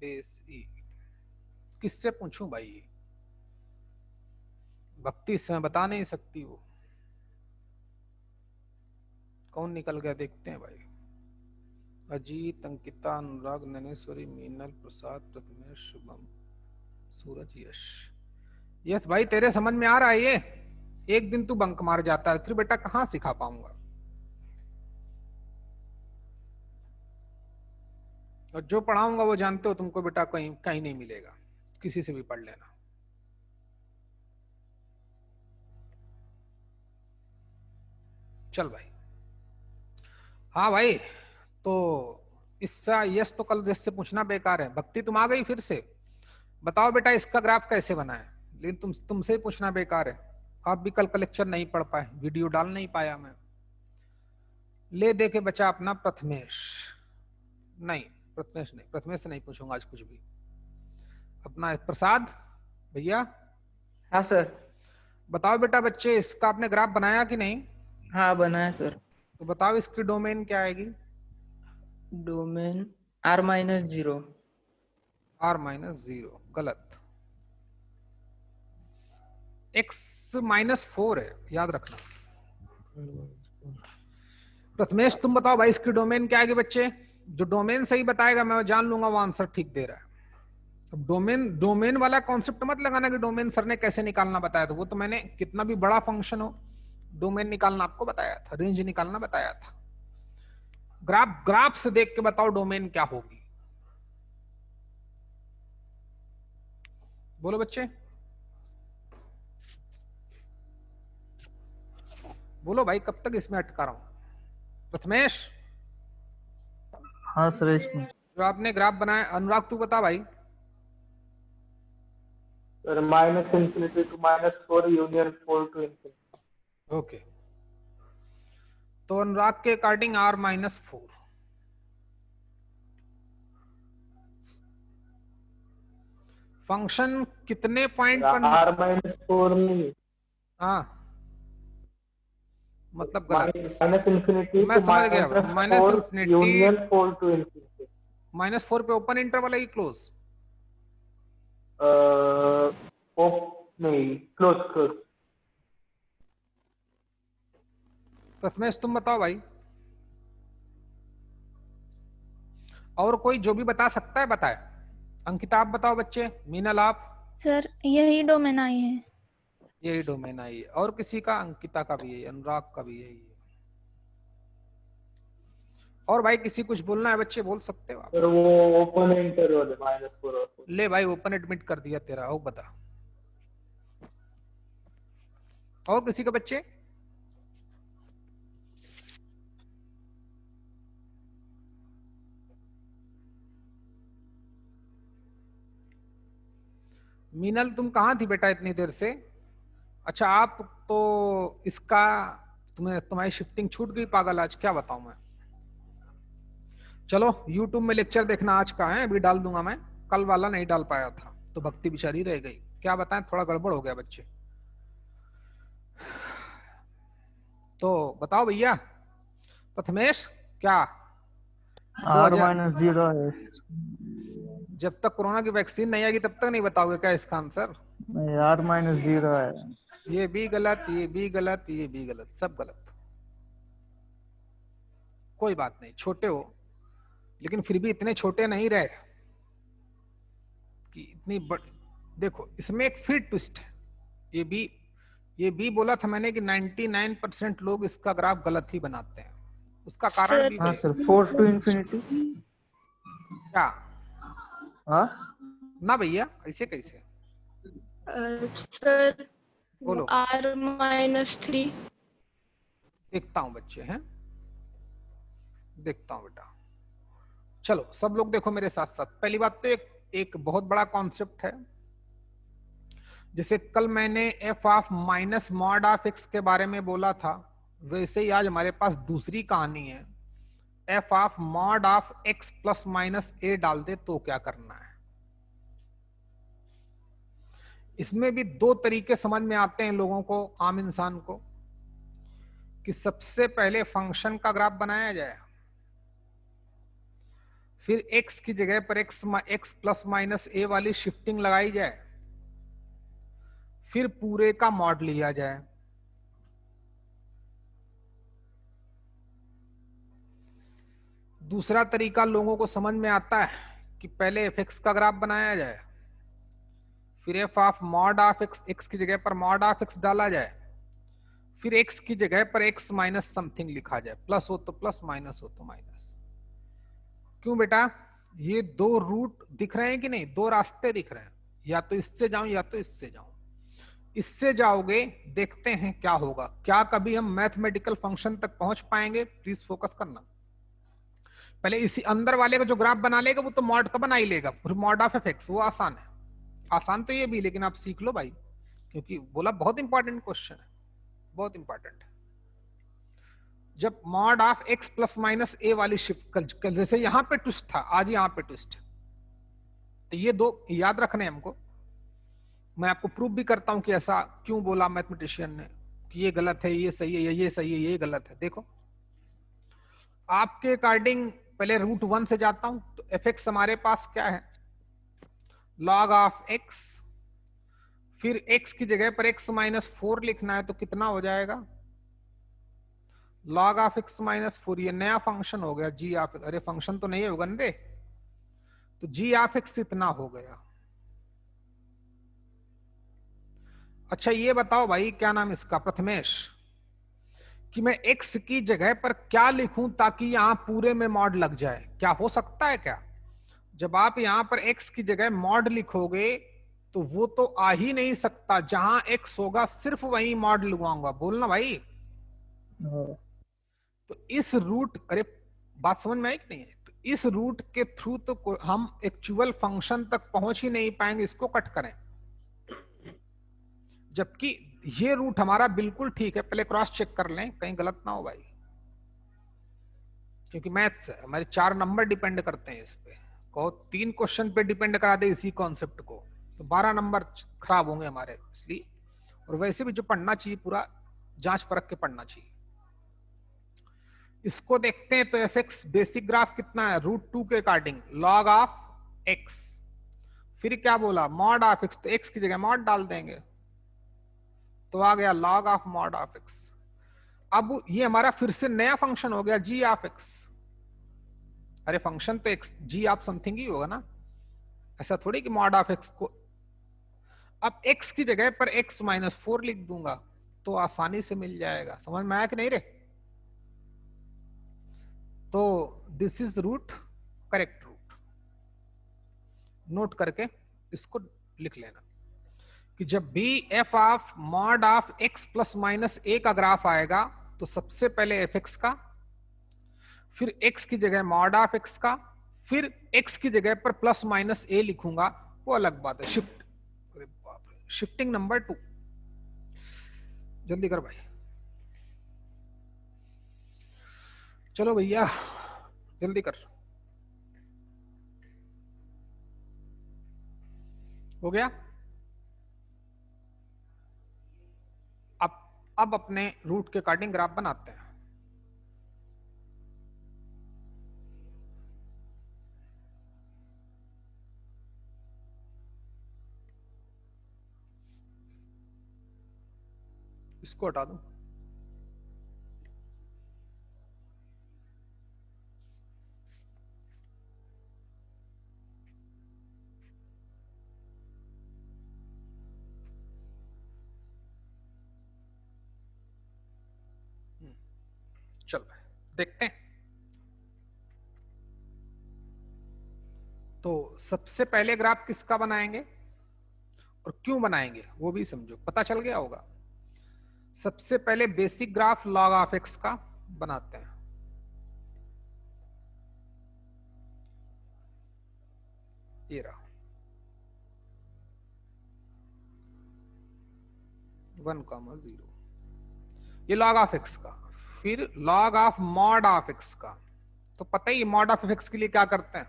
base e। किससे पूछूं भाई? भक्ति इस समय बता नहीं सकती वो। कौन निकल गया देखते हैं भाई। अजीत, अंकिता, अनुराग, नैनेश्वरी, मीनल, प्रसाद, प्रथमेश, शुभम, सूरज, यश। यस भाई, तेरे समझ में आ रहा है ये? एक दिन तू बंक मार जाता है, फिर बेटा कहां सिखा पाऊंगा। और जो पढ़ाऊंगा वो जानते हो तुमको बेटा कहीं कहीं नहीं मिलेगा, किसी से भी पढ़ लेना। चल भाई, हाँ भाई, तो इससे यस तो कल जैसे पूछना बेकार है। भक्ति तुम आ गई फिर से, बताओ बेटा इसका ग्राफ कैसे बना है। लेकिन तुमसे ही पूछना बेकार है। आप भी कल का लेक्चर नहीं पढ़ पाए, वीडियो डाल नहीं पाया मैं। ले दे के बचा अपना प्रथमेश। नहीं, प्रथमेश नहीं, प्रथमेश से नहीं पूछूंगा आज कुछ भी। अपना प्रसाद भैया। हाँ सर। बताओ बेटा बच्चे, इसका आपने ग्राफ बनाया कि नहीं? हाँ बनाया सर। तो बताओ इसकी डोमेन क्या आएगी? Domain r-0। r-0 गलत, x-4 है, याद रखना। प्रथमेश तुम बताओ भाई इसकी डोमेन क्या आएगी बच्चे? जो डोमेन सही बताएगा मैं जान लूंगा वो आंसर ठीक दे रहा है। अब डोमेन वाला कॉन्सेप्ट मत लगाना कि डोमेन सर ने कैसे निकालना बताया था। वो तो मैंने कितना भी बड़ा फंक्शन हो डोमेन निकालना आपको बताया था, रेंज निकालना बताया था। ग्राफ से देख के बताओ डोमेन क्या होगी। बोलो बच्चे, बोलो भाई, कब तक इसमें अटका रहा हूं। प्रथमेश। हाँ सर। जो आपने ग्राफ बनाया, अनुराग तू बता भाई। Sir -∞ to -4 union 4 to infinity। Okay, तो अनुराग के अकॉर्डिंग r-4। फंक्शन कितने पॉइंट पर? r-4 नहीं, हाँ मतलब गलत। -∞ मैं to समझ गया, -4 यूनियन 4 to infinity। -4 पे ओपन इंटरवल है कि क्लोज? नहीं, क्लोज। प्रथमेश तुम बताओ भाई, और कोई जो भी बता सकता है बताए। अंकिता आप बताओ बच्चे, मीनल आप। सर यही डोमेन आई है। यही डोमेन आई है। और किसी का? अंकिता का भी है, अनुराग का भी यही है। और भाई किसी कुछ बोलना है बच्चे, बोल सकते हो आप। सर वो ओपन इंटरवल है -4 और 4। ले भाई, ओपन एडमिट कर दिया तेरा। और बता, और किसी का बच्चे? मीनल तुम कहाँ थी बेटा इतनी देर से? अच्छा आप तो इसका तुम्हारी शिफ्टिंग छूट गई पागल। आज क्या बताऊं मैं। चलो YouTube में लेक्चर देखना आज का है, अभी डाल दूंगा मैं। कल वाला नहीं डाल पाया था तो भक्ति बेचारी रह गई। क्या बताएं, थोड़ा गड़बड़ हो गया बच्चे। तो बताओ भैया प्रथमेश, क्या आर 2000 माइनस जीरो है। जब तक कोरोना की वैक्सीन नहीं आएगी तब तक नहीं बताओगे क्या इसका आंसर? आर माइनस जीरो है। ये भी गलत, ये भी गलत, ये भी गलत, सब गलत। कोई बात नहीं, छोटे हो लेकिन फिर भी इतने छोटे नहीं रहे कि इतनी देखो इसमें एक फिर ट्विस्ट है। ये भी बोला था मैंने कि 99% लोग इसका ग्राफ गलत ही बनाते हैं। उसका कारण भी हाँ वही। Sir, 4 to infinity. क्या? हाँ ना भैया, ऐसे कैसे? सर बोलो। R-3। देखता हूं बच्चे हैं, देखता हूं बेटा। चलो सब लोग देखो मेरे साथ साथ। पहली बात तो एक बहुत बड़ा कॉन्सेप्ट है। जैसे कल मैंने F of minus mod of x के बारे में बोला था, वैसे ही आज हमारे पास दूसरी कहानी है। F of mod of X plus minus A डाल दे तो क्या करना है। इसमें भी दो तरीके समझ में आते हैं लोगों को, आम इंसान को, कि सबसे पहले फंक्शन का ग्राफ बनाया जाए, फिर x की जगह पर x प्लस माइनस ए वाली शिफ्टिंग लगाई जाए, फिर पूरे का मॉड लिया जाए। दूसरा तरीका लोगों को समझ में आता है कि पहले fx का ग्राफ बनाया जाए, फिर F of mod of x की जगह पर मॉड ऑफ एक्स डाला जाए, फिर x की जगह पर x माइनस समथिंग लिखा जाए, प्लस हो तो प्लस, माइनस हो तो माइनस। क्यों बेटा? ये दो रूट दिख रहे हैं कि नहीं? दो रास्ते दिख रहे हैं, या तो इससे जाऊं या तो इससे जाऊं। इससे जाओगे, देखते हैं क्या होगा। क्या कभी हम मैथमेटिकल फंक्शन तक पहुंच पाएंगे? प्लीज फोकस करना। पहले इसी अंदर वाले का जो ग्राफ बना लेगा वो तो मॉड का बना ही लेगा, फिर मॉड ऑफ एफ एक्स, वो आसान है। आसान तो ये भी, लेकिन आप सीख लो भाई, क्योंकि बोला बहुत इंपॉर्टेंट क्वेश्चन है, बहुत इंपॉर्टेंट है। जब mod of X plus minus A वाली शिफ्ट, कल जैसे यहां पे ट्विस्ट था, आज यहां पे ट्विस्ट है, तो ये दो याद रखने हमको। मैं आपको प्रूफ भी करता हूं कि ऐसा क्यों बोला मैथमेटिशियन ने, कि ये गलत है, ये सही है, ये सही है, ये गलत है। देखो आपके अकॉर्डिंग पहले रूट 1 से जाता हूं, तो एफ एक्स हमारे पास क्या है? लॉग ऑफ एक्स, फिर x की जगह पर x माइनस 4 लिखना है, तो कितना हो जाएगा? Log of x minus 4। ये नया फंक्शन हो गया g ऑफ, अरे फंक्शन तो नहीं है गंदे, तो g ऑफ x इतना हो गया। अच्छा ये बताओ भाई, क्या नाम इसका, प्रथमेश, कि मैं x की जगह पर क्या लिखूं ताकि यहां पूरे में मॉड लग जाए? क्या हो सकता है क्या? जब आप यहां पर x की जगह मॉड लिखोगे तो वो तो आ ही नहीं सकता। जहां x होगा सिर्फ वही मॉड लगवाऊंगा। बोलना भाई। तो इस रूट, अरे बात समझ में आई कि नहीं है? तो इस रूट के थ्रू तो हम एक्चुअल फंक्शन तक पहुंच ही नहीं पाएंगे, इसको कट करें। जबकि ये रूट हमारा बिल्कुल ठीक है, पहले क्रॉस चेक कर लें कहीं गलत ना हो भाई, क्योंकि मैथ्स है, हमारे 4 नंबर डिपेंड करते हैं इस पे। कहो 3 क्वेश्चन पे डिपेंड करा दे इसी कॉन्सेप्ट को, तो 12 नंबर खराब होंगे हमारे, इसलिए। और वैसे भी जो पढ़ना चाहिए पूरा जांच परख के पढ़ना चाहिए। इसको देखते हैं, तो एफ एक्स बेसिक ग्राफ कितना है? रूट 2 के अकॉर्डिंग लॉग ऑफ एक्स, फिर क्या बोला? मॉड ऑफ एक्स, तो एक्स की जगह मॉड डाल देंगे, तो आ गया log of mod of x. अब ये हमारा फिर से नया फंक्शन हो गया जी ऑफ एक्स। अरे फंक्शन तो एक्स जी ऑफ समथिंग ही होगा ना, ऐसा थोड़ी कि मॉड ऑफ एक्स को। अब x की जगह पर x माइनस 4 लिख दूंगा तो आसानी से मिल जाएगा। समझ में आया कि नहीं रे? तो this is root, correct root. Note करके इसको लिख लेना कि जब भी F of mod of x plus minus A का ग्राफ आएगा तो सबसे पहले एफ एक्स का, फिर x की जगह मॉड ऑफ x का, फिर x की जगह पर प्लस माइनस ए लिखूंगा, वो अलग बात है। शिफ्टिंग नंबर 2, जल्दी कर भाई। चलो भैया जल्दी कर। हो गया? अब अब अपने रूट के अकॉर्डिंग ग्राफ बनाते हैं। इसको हटा दूं। चलो देखते हैं। तो सबसे पहले ग्राफ किसका बनाएंगे और क्यों बनाएंगे वो भी समझो, पता चल गया होगा। सबसे पहले basic graph log of X का बनाते हैं। ये रहा 1,0, ये लॉग ऑफ एक्स का। फिर log of mod of X का, तो पता ही मॉड ऑफ एक्स के लिए क्या करते हैं,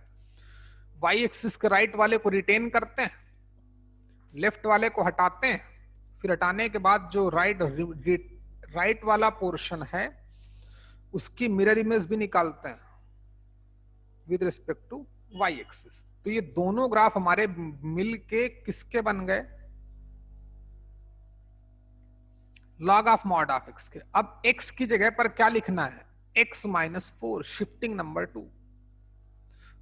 वाई एक्सिस के राइट वाले को रिटेन करते हैं, लेफ्ट वाले को हटाते हैं, फिर हटाने के बाद जो राइट वाला पोर्शन है उसकी मिरर इमेज भी निकालते हैं with respect to y axis. तो ये दोनों ग्राफ हमारे मिलके किसके बन गए, log of mod of x के। अब एक्स की जगह पर क्या लिखना है, x-4 शिफ्टिंग नंबर 2।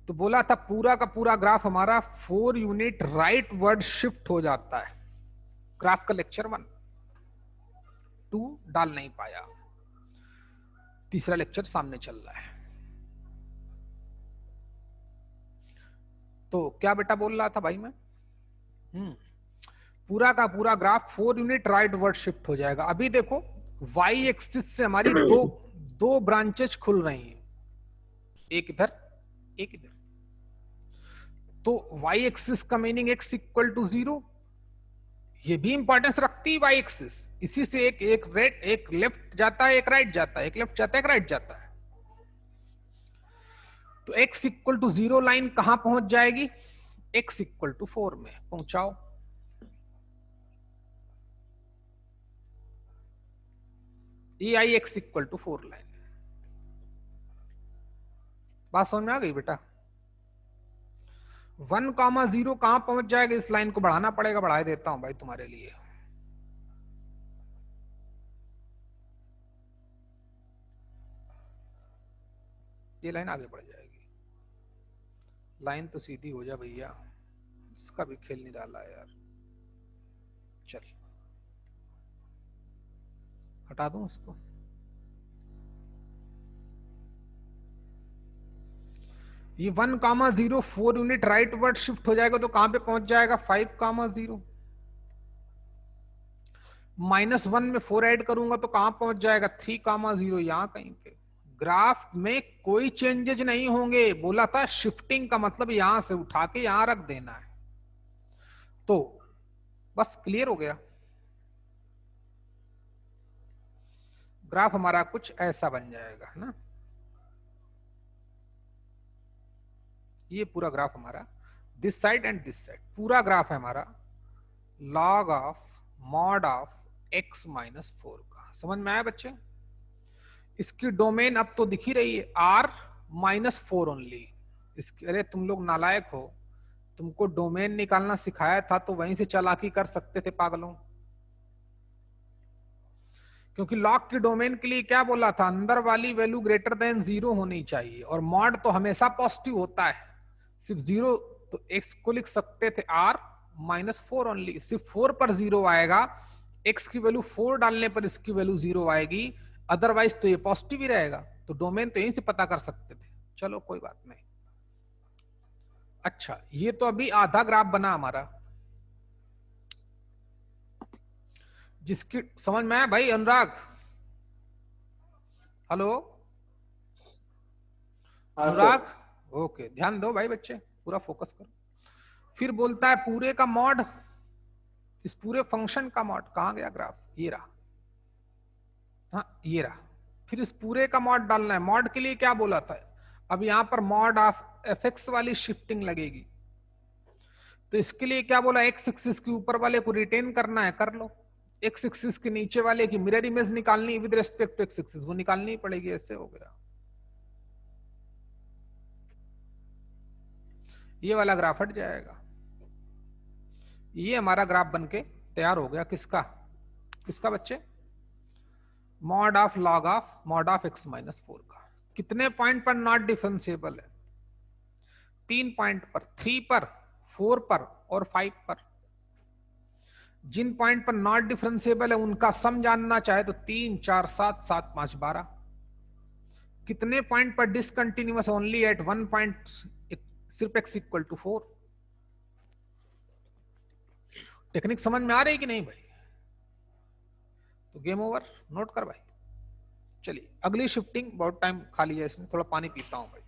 तो बोला था पूरा का पूरा ग्राफ हमारा 4 यूनिट राइट वर्ड शिफ्ट हो जाता है। ग्राफ का लेक्चर 1, 2 डाल नहीं पाया, तीसरा लेक्चर सामने चल रहा है। तो क्या बेटा बोल रहा था भाई मैं, पूरा का पूरा graph 4 unit right word shift हो जाएगा। अभी देखो वाई एक्सिस से हमारी दो ब्रांचेज खुल रही हैं, एक इधर एक इधर। तो वाई एक्सिस का मीनिंग x इक्वल टू 0, ये भी इंपॉर्टेंस रखती है वाई एक्सिस। इसी से एक लेफ्ट जाता है, एक राइट जाता है, एक लेफ्ट जाता है, एक राइट जाता है। तो x इक्वल टू 0 लाइन कहां पहुंच जाएगी, x इक्वल टू 4 में पहुंचाओ। ये आई x इक्वल टू 4 लाइन। बात समझ में आ गई बेटा। 1,0 कहां पहुंच जाएगा, इस लाइन को बढ़ाना पड़ेगा, बढ़ा देता हूं भाई तुम्हारे लिए। ये लाइन आगे बढ़ जाएगी। लाइन तो सीधी हो जा भैया, इसका भी खेल नहीं डाला यार। चल हटा दूं इसको। ये 1,0 4 यूनिट राइट वर्ड शिफ्ट हो जाएगा तो कहां पे पहुंच जाएगा, 5,0। -1 में 4 ऐड करूंगा तो कहां पहुंच जाएगा, 3,0, यहां कहीं पे। ग्राफ में कोई चेंजेज नहीं होंगे, बोला था शिफ्टिंग का मतलब यहां से उठा के यहां रख देना है। तो बस क्लियर हो गया। ग्राफ हमारा कुछ ऐसा बन जाएगा ना। ये पूरा ग्राफ हमारा this side and this side, पूरा ग्राफ है हमारा log of mod of x-4 का। समझ में आया बच्चे। इसकी डोमेन अब तो दिख ही रही है, r-4 ओनली। इसके, अरे तुम लोग नालायक हो, तुमको डोमेन निकालना सिखाया था तो वहीं से चालाकी कर सकते थे पागलों। क्योंकि लॉग की डोमेन के लिए क्या बोला था, अंदर वाली वैल्यू ग्रेटर देन 0 होनी चाहिए, और मॉड तो हमेशा पॉजिटिव होता है, सिर्फ 0। तो x को लिख सकते थे r-4 ओनली, सिर्फ 4 पर 0 आएगा, x की वैल्यू 4 डालने पर इसकी वैल्यू 0 आएगी, अदरवाइज तो ये पॉजिटिव ही रहेगा। तो डोमेन तो यहीं से पता कर सकते थे। चलो कोई बात नहीं। अच्छा, ये तो अभी आधा ग्राफ बना हमारा, जिसकी समझ में आया भाई अनुराग? हेलो अनुराग, ओके, ध्यान दो भाई बच्चे, पूरा फोकस करो। फिर बोलता है पूरे का मॉड, इस पूरे फंक्शन का मॉड। कहां गया ग्राफ, ये रहा, हाँ ये रहा। फिर इस पूरे का मॉड डालना है। मॉड के लिए क्या बोला था, अब यहां पर मॉड ऑफ fx वाली शिफ्टिंग लगेगी। तो इसके लिए क्या बोला, x एक्सिस के ऊपर वाले को रिटेन करना है, कर लो। एक्स एक्सिस के नीचे वाले की मिरर इमेज निकालनी with respect to x axis, वो निकालनी ही पड़ेगी। ऐसे हो गया। ये वाला ग्राफ हट जाएगा। ये हमारा ग्राफ बनके तैयार हो गया। किसका किसका बच्चे? Mod of log of mod of x minus 4 का। कितने पॉइंट पर नॉट डिफरेंशिएबल है? 3 पॉइंट पर, 3 पर, 4 पर और 5 पर। जिन पॉइंट पर नॉट डिफरेंशिएबल है उनका सम जानना चाहे तो 3 4 7 7 5 12। कितने पॉइंट पर डिसकंटिन्यूअस? ओनली एट 1 पॉइंट, सिर्फ x इक्वल टू 4। टेक्निक समझ में आ रही कि नहीं भाई? तो गेम ओवर, नोट कर भाई। चलिए अगली शिफ्टिंग, बहुत टाइम खा लिया इसने, थोड़ा पानी पीता हूं भाई।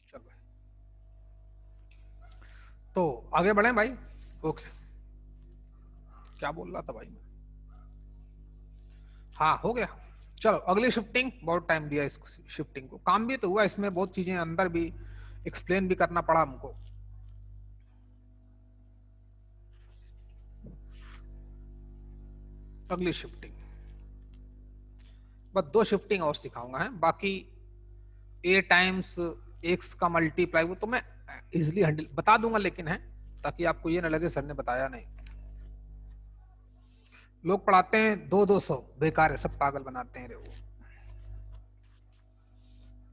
चल भाई, तो आगे बढ़े भाई। ओके, क्या बोल रहा था भाई मैं? हाँ हो गया। चलो अगली शिफ्टिंग, बहुत टाइम दिया इस शिफ्टिंग को, काम भी तो हुआ इसमें, बहुत चीजें अंदर भी एक्सप्लेन भी करना पड़ा हमको। अगली शिफ्टिंग, बस 2 शिफ्टिंग और सिखाऊंगा है, बाकी a टाइम्स x का मल्टीप्लाई वो तो मैं इजिली हैंडल बता दूंगा, लेकिन है ताकि आपको ये ना लगे सर ने बताया नहीं। लोग पढ़ाते हैं 200 बेकार है, सब पागल बनाते हैं रे वो,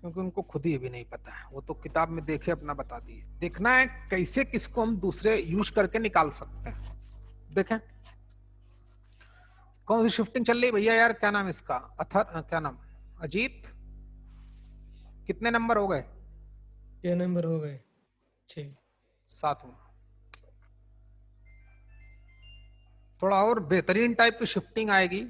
क्योंकि उनको खुद ही भी नहीं पता है। वो तो किताब में देखे अपना बता दिए। देखना है कैसे किसको हम दूसरे यूज करके निकाल सकते हैं। देखें कौन सी शिफ्टिंग चल रही भैया यार? क्या नाम इसका? अथर, क्या नाम? अजीत, कितने नंबर हो गए? 6 नंबर हो गए। 6 7वां। थोड़ा और बेहतरीन टाइप की शिफ्टिंग आएगी।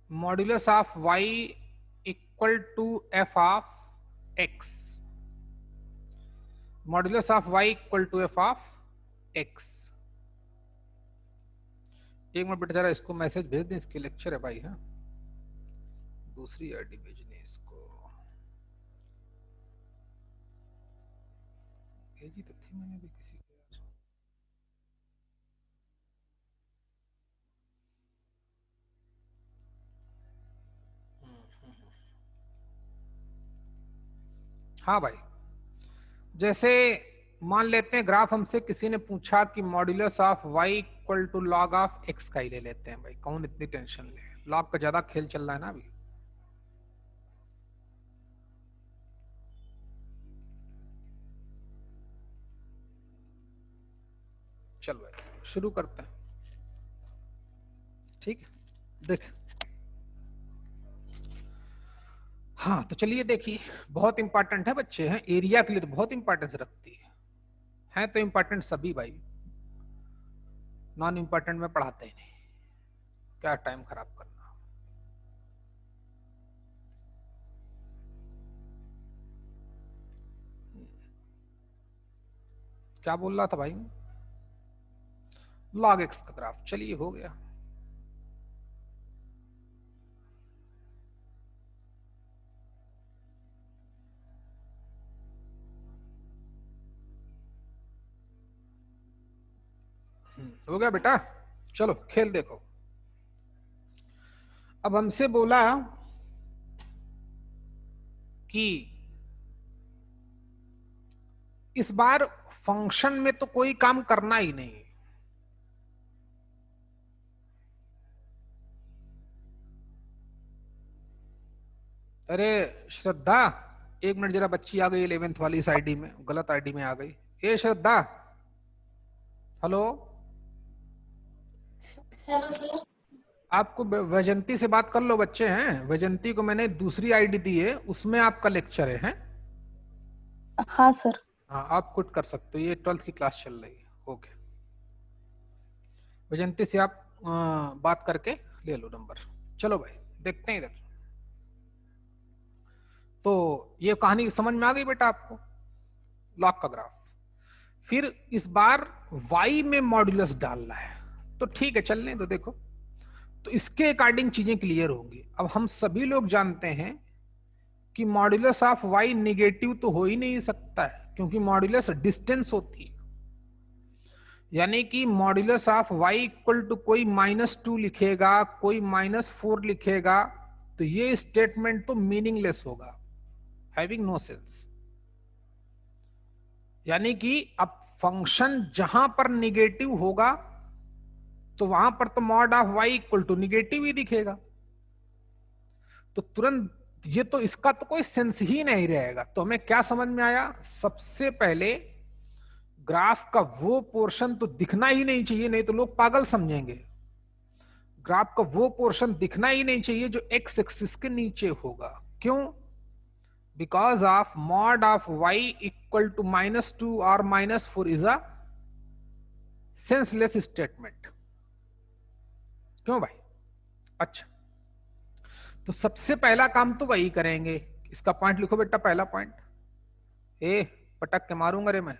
Modulus of y equal to f of x। Modulus of y equal to f of x। एक मिनट बेटा, जरा इसको मैसेज भेज दें, इसके लेक्चर है भाई। है दूसरी आईडी भेजनी, इसको भेजी तो थी मैंने भी किसी को। हाँ भाई, जैसे मान लेते हैं ग्राफ हमसे किसी ने पूछा कि modulus of y equal to log of x का ही ले लेते हैं भाई, कौन इतनी टेंशन ले? लॉग का ज्यादा खेल चल रहा है ना अभी। चलो भाई शुरू करते हैं, ठीक है? देख, हाँ तो चलिए देखिए, बहुत इंपॉर्टेंट है बच्चे, हैं एरिया के लिए तो बहुत इंपॉर्टेंस रखती है तो इंपॉर्टेंट सभी भाई, नॉन इंपॉर्टेंट में पढ़ाते ही नहीं, क्या टाइम खराब करना। क्या बोल रहा था भाई? लॉग एक्स का ग्राफ, चलिए हो गया। हो गया बेटा, चलो खेल देखो। अब हमसे बोला कि इस बार फंक्शन में तो कोई काम करना ही नहीं। अरे श्रद्धा, एक मिनट जरा, बच्ची आ गई 11th वाली इस आईडी में, गलत आईडी में आ गई। ए श्रद्धा, हेलो। Hello sir. आपको वैजंती से बात कर लो, बच्चे हैं। वैजंती को मैंने दूसरी आईडी दी है, उसमें आपका लेक्चर है? हाँ सर। हाँ आप क्विट कर सकते हो, ये 12th की क्लास चल रही है। ओके, वैजंती से आप बात करके ले लो नंबर। चलो भाई देखते हैं इधर। तो ये कहानी समझ में आ गई बेटा आपको, लॉग का ग्राफ। फिर इस बार y में मॉड्यूलस डालना है, तो ठीक है चलने दो। देखो तो इसके अकॉर्डिंग चीजें क्लियर होंगी। अब हम सभी लोग जानते हैं कि मॉड्यूलस ऑफ y निगेटिव तो हो ही नहीं सकता है, क्योंकि मॉड्यूलस डिस्टेंस होती है। यानी कि modulus of y equal to कोई -2 लिखेगा, कोई -4 लिखेगा, तो ये स्टेटमेंट तो मीनिंगलेस होगा, हैविंग नो सेंस। यानी कि अब फंक्शन जहां पर निगेटिव होगा तो वहां पर तो mod of y equal to negative ही दिखेगा, तो तुरंत ये तो इसका तो कोई सेंस ही नहीं रहेगा। तो हमें क्या समझ में आया, सबसे पहले ग्राफ का वो पोर्शन तो दिखना ही नहीं चाहिए, नहीं तो लोग पागल समझेंगे। ग्राफ का वो पोर्शन दिखना ही नहीं चाहिए जो एक्स एक्सिस के नीचे होगा। क्यों? Because of mod of y equal to -2 और -4 इज अ सेंसलेस स्टेटमेंट। क्यों भाई? अच्छा, तो सबसे पहला काम तो वही करेंगे। इसका पॉइंट लिखो बेटा, पहला पॉइंट। ए पटक के मारूंगा रे मैं।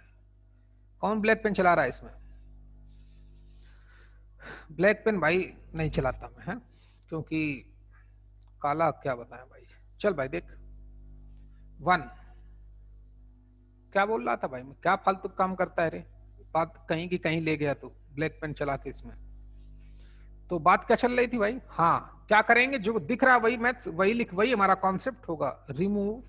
कौन ब्लैक पेन चला रहा है इसमें? ब्लैक पेन भाई नहीं चलाता मैं, है क्योंकि काला क्या बताएं भाई। चल भाई देख 1। क्या बोल रहा था भाई मैं? क्या फालतू काम करता है रे, बात कहीं की कहीं ले गया तू ब्लैक पेन चला के इसमें। तो बात क्या चल रही थी भाई? हाँ, क्या करेंगे, जो दिख रहा वही मैथ्स, वही लिख, वही हमारा कॉन्सेप्ट होगा। Remove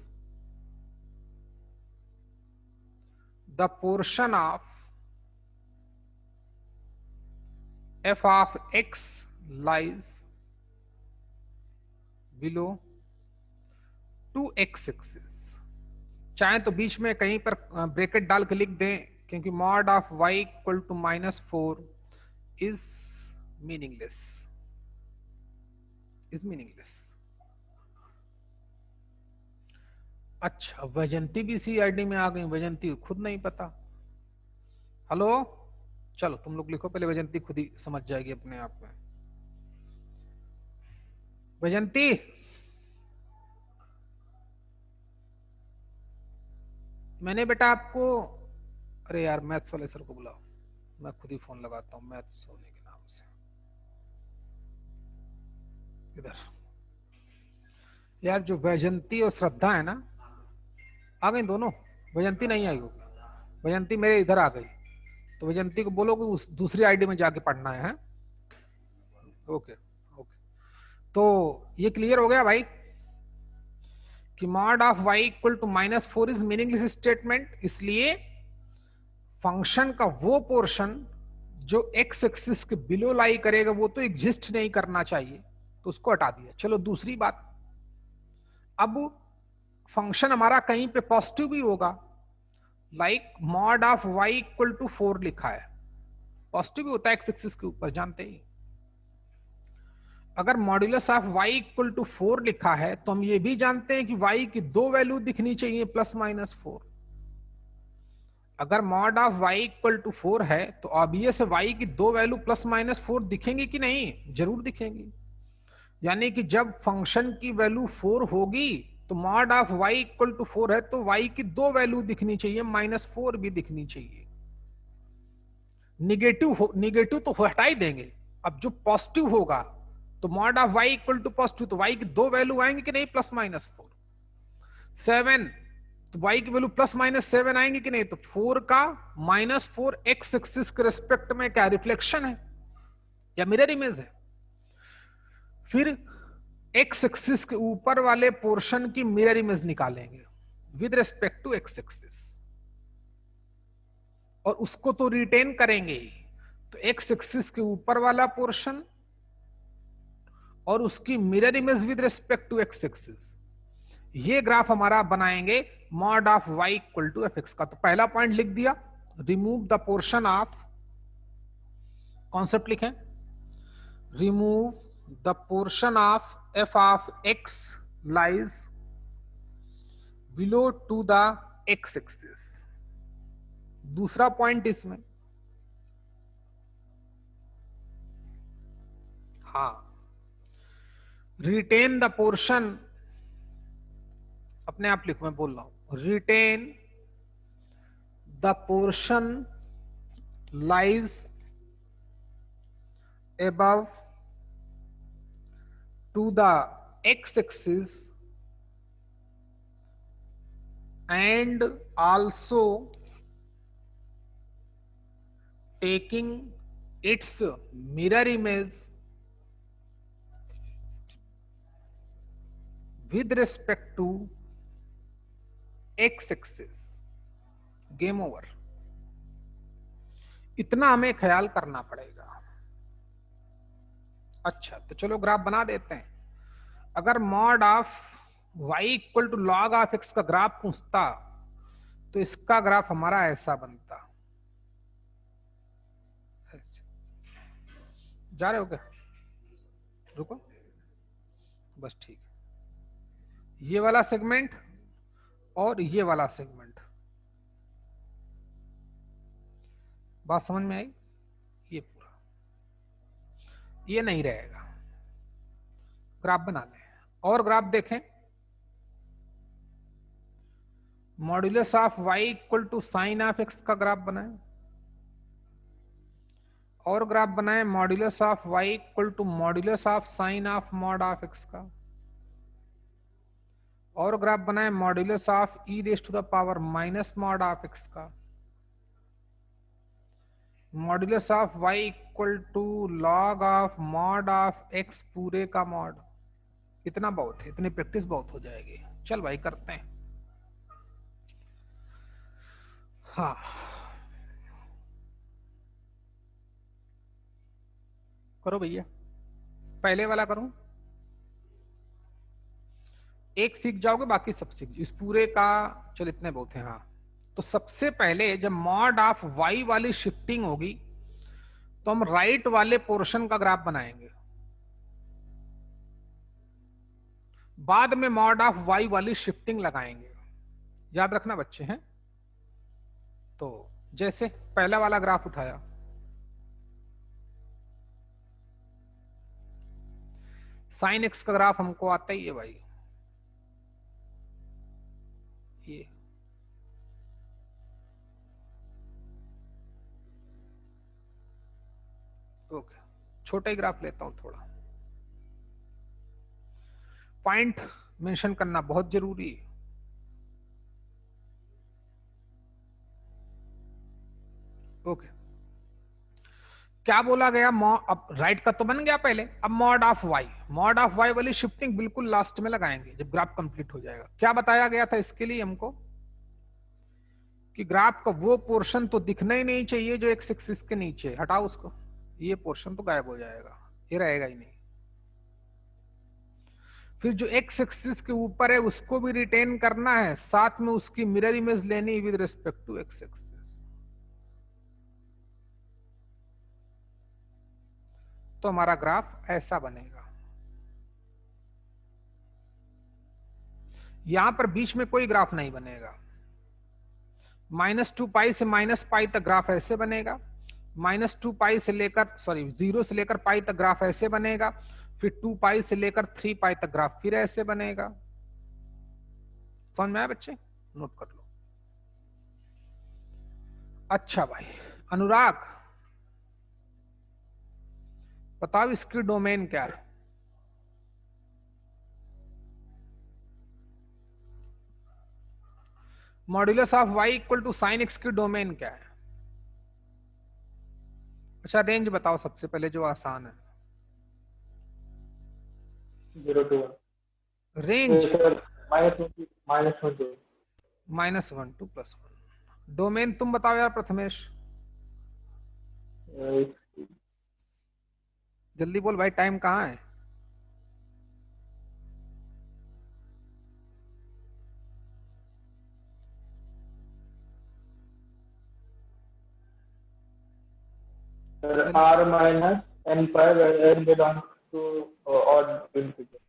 the portion of f of x lies below 2x axis. चाहे तो बीच में कहीं पर ब्रैकेट डाल के लिख दें, क्योंकि mod of y equal to -4 is meaningless, is meaningless. अच्छा, वैजंती भी CID में आ गई। वैजंती खुद नहीं पता। हेलो, चलो तुम लोग लिखो पहले, वैजंती खुद ही समझ जाएगी अपने आप में। वैजंती, मैंने बेटा आपको, अरे यार मैथ्स वाले सर को बुलाओ, मैं खुद ही फोन लगाता हूँ मैथ्स होने के नाम से। इधर यार जो वैजंती और श्रद्धा है ना, आ गई दोनों। वैजंती नहीं आई होगी, वैजंती मेरे इधर आ गई। तो वैजंती को बोलो कि उस दूसरी आईडी में जाके पढ़ना है। ओके ओके, तो ये क्लियर हो गया भाई कि mod of y equal to -4 is meaningless statement. इसलिए फंक्शन का वो पोर्शन जो x एक्सिस के बिलो लाई करेगा वो तो एग्जिस्ट नहीं करना चाहिए, तो उसको हटा दिया। चलो दूसरी बात, अब फंक्शन हमारा कहीं पे पॉजिटिव भी होगा, like mod of y equal to 4 लिखा है, पॉजिटिव भी होता है x एक्सिस के ऊपर, जानते ही। अगर modulus of y equal to 4 लिखा है तो हम ये भी जानते हैं कि y की दो वैल्यू दिखनी चाहिए +-4। अगर mod of y equal to 4 है तो ऑब्वियस y की दो वैल्यू +-4 दिखेंगी कि नहीं? जरूर दिखेंगी। यानी कि जब फंक्शन की वैल्यू 4 होगी तो mod of y equal to 4 है तो y की दो वैल्यू दिखनी चाहिए, -4 भी दिखनी चाहिए। निगेटिव तो हटा ही देंगे। अब जो पॉजिटिव होगा तो mod of y equal to positive, तो y की दो वैल्यू आएंगे कि नहीं? +-4। 7 तो y की वैल्यू +-7 आएंगे कि नहीं? तो 4 का -4 x एक्सिस के रिस्पेक्ट में क्या रिफ्लेक्शन है या मिरर इमेज है? फिर x एक्सिस के ऊपर वाले पोर्शन की मिरर इमेज निकालेंगे with respect to x axis, और उसको तो रिटेन करेंगे। तो x एक्सिस के ऊपर वाला पोर्शन और उसकी mirror image with respect to x axis, ये ग्राफ हमारा बनाएंगे mod of y equal to f का। तो पहला पॉइंट लिख दिया, remove the portion of, concept लिखें, remove the portion of f of x lies below to the x axis। दूसरा पॉइंट इसमें, हाँ, रिटेन द पोर्शन, अपने आप लिखो, मैं बोल रहा हूं, retain the portion lies above to the x-axis and also taking its mirror image with respect to x-axis. Game over. इतना हमें ख्याल करना पड़ेगा। अच्छा, तो चलो ग्राफ बना देते हैं। अगर mod of y equal to log of x का ग्राफ पूछता तो इसका ग्राफ हमारा ऐसा बनता। ऐसे जा रहे हो क्या? रुको बस, ठीक है। ये वाला सेगमेंट और ये वाला सेगमेंट, बात समझ में आई? ये पूरा ये नहीं रहेगा। ग्राफ बना लें और ग्राफ देखें। Modulus of y equal to sine of x का ग्राफ बनाएं और ग्राफ बनाएं modulus of y equal to modulus of sine of mod of x का, और ग्राफ बनाएं modulus of e raise to the power minus mod of x का, modulus of y equal to log of mod of x पूरे का mod. इतना बहुत है, इतनी प्रैक्टिस बहुत हो जाएगी। चल भाई करते हैं। हाँ, करो भैया, पहले वाला करूं, एक सीख जाओगे बाकी सब सीख, इस पूरे का चल इतने बहुत है। हाँ, तो सबसे पहले जब मॉड ऑफ y वाली शिफ्टिंग होगी तो हम राइट वाले पोर्शन का ग्राफ बनाएंगे, बाद में मॉड ऑफ y वाली शिफ्टिंग लगाएंगे। याद रखना बच्चे हैं। तो जैसे पहला वाला ग्राफ उठाया, साइन x का ग्राफ हमको आता ही है भाई, ये ओके। छोटा ही ग्राफ लेता हूं, थोड़ा पॉइंट मेंशन करना बहुत जरूरी है। ओके, क्या बोला गया? अब राइट का तो बन गया पहले, अब mod of y, mod of y वाली शिफ्टिंग बिल्कुल लास्ट में लगाएंगे जब ग्राफ कंप्लीट हो जाएगा। क्या बताया गया था इसके लिए हमको कि ग्राफ का वो पोर्शन तो दिखना ही नहीं चाहिए जो एक्स एक्सिस के नीचे, हटाओ उसको, ये पोर्शन तो गायब हो जाएगा, ये रहेगा ही नहीं। फिर जो एक्स एक्सिस के ऊपर है उसको भी रिटेन करना है, साथ में उसकी मिरर इमेज लेनी with respect to x axis. तो हमारा ग्राफ ऐसा बनेगा। यहां पर बीच में कोई ग्राफ नहीं बनेगा। -2 पाई से -पाई तक ग्राफ ऐसे बनेगा, -2 पाई से लेकर 0 से लेकर पाई तक ग्राफ ऐसे बनेगा, फिर 2 पाई से लेकर 3 पाई तक ग्राफ फिर ऐसे बनेगा। समझ में आया बच्चे? नोट कर लो। अच्छा भाई अनुराग, बताओ इसकी डोमेन क्या है? Modulus of y equal to sine x की डोमेन क्या है? अच्छा रेंज बताओ सबसे पहले, जो आसान है। 0 to 1 रेंज -1 -1 to +1। डोमेन तुम बताओ यार प्रथमेश, जल्दी बोल भाई, टाइम कहाँ है? r minus n pi where n belongs to odd integer.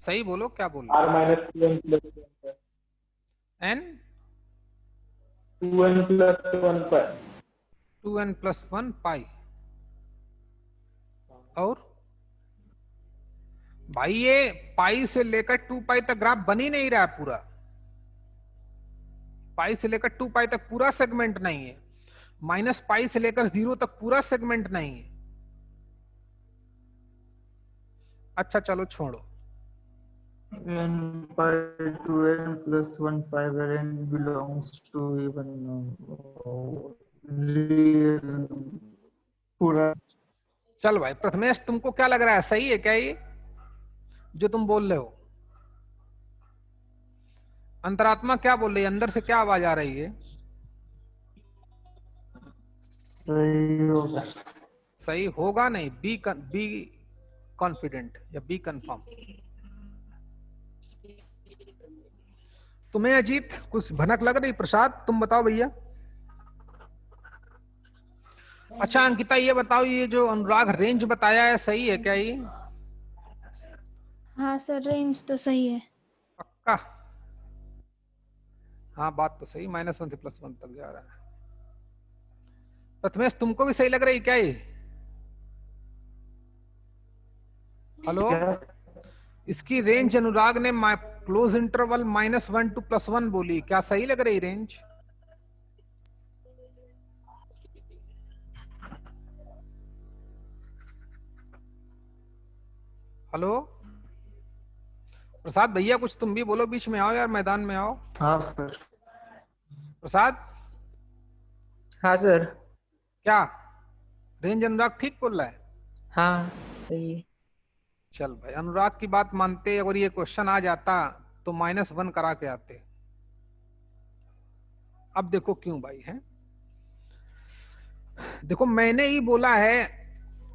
सही बोलो, क्या बोलो? r minus n plus n pi. n 2n plus 1 पाई। 2n plus 1 पाई। और भाई ये पाई से लेकर 2 पाई तक ग्राफ बन ही नहीं रहा है पूरा। पाई से लेकर 2 पाई तक पूरा सेगमेंट नहीं है, माइनस पाई से लेकर 0 तक पूरा सेगमेंट नहीं है। अच्छा चलो छोड़ो, n pi 2n plus 1 pi where n belongs to even real पूरा। चल भाई प्रथमेश तुमको क्या लग रहा है, सही है क्या ये जो तुम बोल रहे हो? अंतरात्मा क्या बोल रही है, अंदर से क्या आवाज आ रही है? सही होगा। सही होगा नहीं, बी कॉन्फिडेंट या बी कंफर्म। तुम्हें अजीत कुछ भनक लग रही? प्रसाद तुम बताओ भैया। अच्छा अंकिता ये बताओ, ये जो अनुराग रेंज बताया है सही है क्या ये? हाँ सर, रेंज तो सही है। पक्का? हाँ बात तो सही, -1 से +1 तक जा रहा है। प्रथमेश तुमको भी सही लग रही क्या ये? हेलो, इसकी रेंज अनुराग ने क्लोज इंटरवल -1 to +1 बोली, क्या सही लग रही रेंज? हेलो प्रसाद भैया कुछ तुम भी बोलो, बीच में आओ यार, मैदान में आओ। हाँ सर। प्रसाद हाँ सर। क्या रेंज अनुराग ठीक बोल रहा है? हाँ सही है। चल भाई अनुराग की बात मानते, अगर ये क्वेश्चन आ जाता तो -1 करा के आते। अब देखो क्यों भाई है, देखो मैंने ही बोला है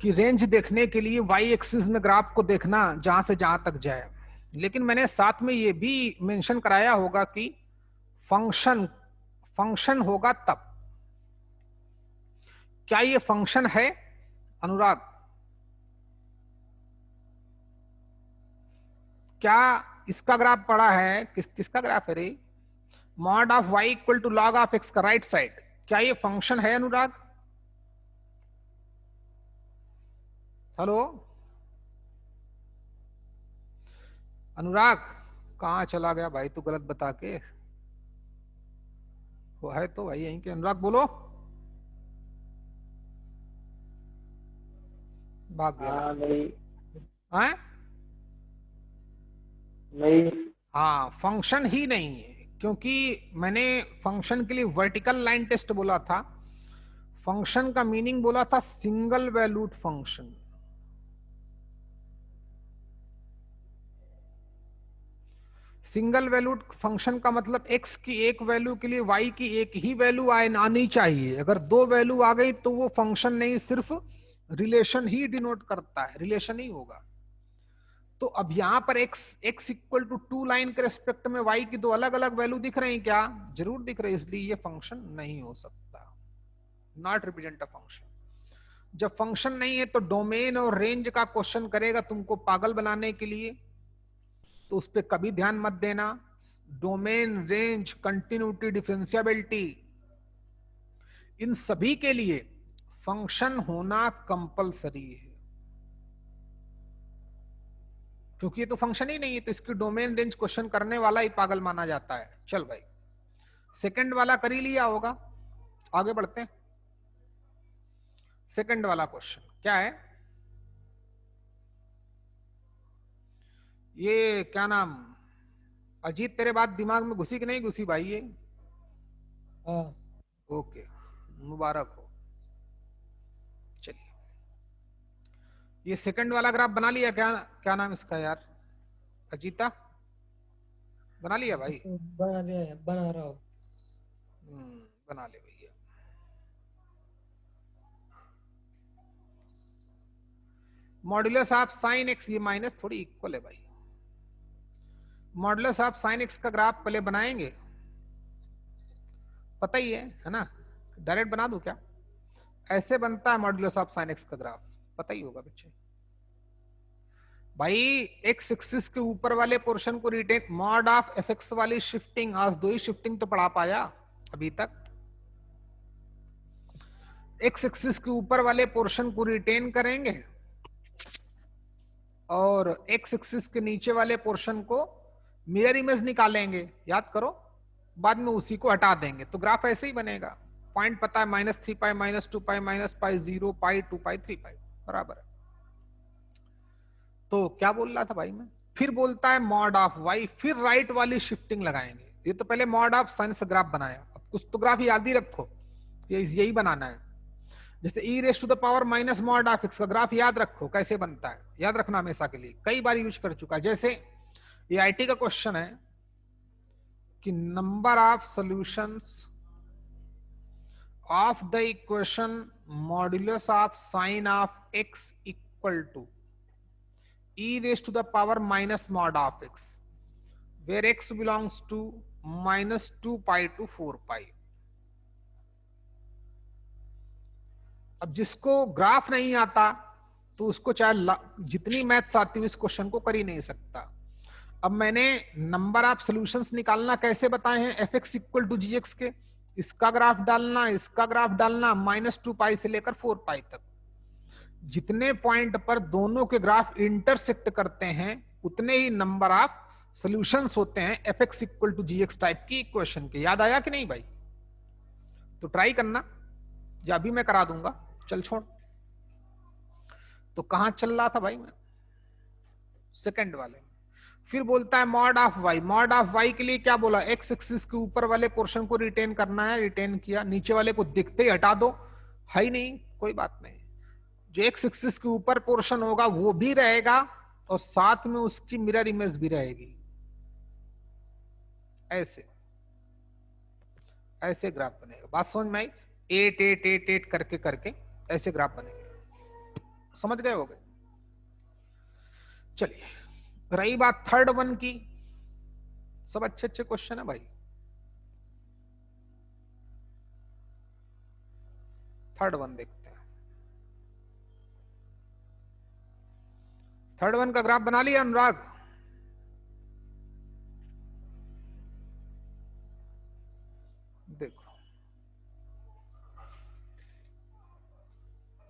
कि रेंज देखने के लिए वाई एक्सिस में ग्राफ को देखना जहां से जहां तक जाए, लेकिन मैंने साथ में ये भी मेंशन कराया होगा कि फंक्शन होगा तब। क्या ये फंक्शन है अनुराग? क्या इसका ग्राफ पड़ा है? किसका ग्राफ है रे? Mod of y equal to log of x का राइट साइड, क्या ये फंक्शन है अनुराग? हेलो अनुराग कहां चला गया भाई तू गलत बता के? वो है तो भाई यहीं के। अनुराग बोलो, भाग गया। हाँ नहीं हैं? नहीं हाँ फंक्शन ही नहीं है, क्योंकि मैंने फंक्शन के लिए वर्टिकल लाइन टेस्ट बोला था, फंक्शन का मीनिंग बोला था single valued function. Single valued function का मतलब x की एक वैल्यू के लिए y की एक ही वैल्यू आनी चाहिए। अगर 2 वैल्यू आ गई तो वो फंक्शन नहीं, सिर्फ रिलेशन ही डिनोट करता है, रिलेशन ही होगा। तो अब यहां पर x इक्वल टू 2 लाइन के रेस्पेक्ट में y की 2 अलग अलग वैल्यू दिख रही क्या? जरूर दिख रही, इसलिए ये फंक्शन नहीं हो सकता, नॉट रिप्रेजेंट अ फंक्शन। जब फंक्शन नहीं है तो डोमेन और रेंज का क्वेश्चन करेगा तुमको पागल बनाने के लिए, तो उस पर कभी ध्यान मत देना। डोमेन, रेंज, कंटिन्यूटी, डिफरेंशियबिलिटी, इन सभी के लिए फंक्शन होना कंपलसरी है, क्योंकि ये तो फंक्शन ही नहीं है, तो इसकी डोमेन रेंज क्वेश्चन करने वाला ही पागल माना जाता है। चल भाई सेकंड वाला कर ही लिया होगा, आगे बढ़ते हैं। सेकंड वाला क्वेश्चन क्या है? ये क्या नाम अजीत, तेरे बात दिमाग में घुसी कि नहीं घुसी भाई ये? हाँ ओके मुबारक हो। चलिए ये सेकंड वाला ग्राफ बना लिया क्या? क्या नाम इसका यार? अजीता बना लिया भाई? बना लिया है, बना रहा हूँ। बना ले भैया। मॉड्यूलस ऑफ साइन एक्स, ये माइनस थोड़ी इक्वल है भाई। मॉड्यूलस ऑफ साइन एक्स का ग्राफ पहले बनाएंगे, पता ही है ना? डायरेक्ट बना दूं क्या? ऐसे बनता है मॉड्यूलस ऑफ साइन एक्स का ग्राफ, पता ही होगा बच्चे। भाई एक्स एक्सिस के ऊपर वाले पोर्शन को retain, mod of f x वाली शिफ्टिंग, आज 2 ही शिफ्टिंग तो पढ़ा पाया अभी तक। एक्स एक्सिस के ऊपर वाले पोर्शन को रिटेन करेंगे और एक्स एक्सिस के नीचे वाले पोर्शन को मिरर इमेज निकालेंगे, याद करो, बाद में उसी को हटा देंगे तो ग्राफ ऐसे ही बनेगा। पॉइंट पता है -3 पाई, -2 पाई, -पाई, 0 पाई, 2 पाई, 3 पाई बराबर है। तो क्या बोल रहा था भाई मैं, फिर बोलता है मॉड ऑफ वाई, फिर राइट वाली शिफ्टिंग लगाएंगे। ये तो पहले मॉड ऑफ साइन से ग्राफ बनाया, अब कुछ तो ग्राफ याद ही रखो, यही बनाना है। जैसे e raise to the power minus mod of x का ग्राफ याद रखो कैसे बनता है, याद रखना हमेशा के लिए, कई बार यूज कर चुका है। जैसे ये आईटी का क्वेश्चन है कि number of solutions of the equation modulus of sine of x equal to e raise to the power minus mod of x where x belongs to -2 pi to 4 pi. अब जिसको graph नहीं आता तो उसको चाहे जितनी मैथ्स आती हो इस क्वेश्चन को कर ही नहीं सकता। अब मैंने नंबर ऑफ सॉल्यूशंस निकालना कैसे बताए हैं, fx इक्वल टू gx के, इसका ग्राफ डालना, इसका ग्राफ डालना, -2 पाई से लेकर 4 पाई तक। जितने पॉइंट पर दोनों के ग्राफ इंटरसेक्ट करते हैं उतने ही नंबर ऑफ सॉल्यूशंस होते हैं fx equal to gx type की इक्वेशन के। याद आया कि नहीं भाई? तो ट्राई करना, या अभी मैं करा दूंगा, चल छोड़। तो कहां चल रहा था भाई मैं, सेकंड वाले। फिर बोलता है mod of y, mod of y के लिए क्या बोला, एक्स एक्सिस के ऊपर वाले पोर्शन को रिटेन करना है, रिटेन किया, नीचे वाले को दिखते ही हटा दो, है ही नहीं, कोई बात नहीं। जो एक्स एक्सिस के ऊपर पोर्शन होगा वो भी रहेगा और साथ में उसकी मिरर इमेज भी रहेगी। ऐसे ऐसे ग्राफ बनेगा, बात समझ में आई? 8 8 8 8 करके करके ऐसे ग्राफ बनेंगे, समझ गए होगे? चलिए, रही बात थर्ड वन की, सब अच्छे अच्छे क्वेश्चन है भाई। थर्ड वन देखते हैं। थर्ड वन का ग्राफ बना लिया अनुराग? देखो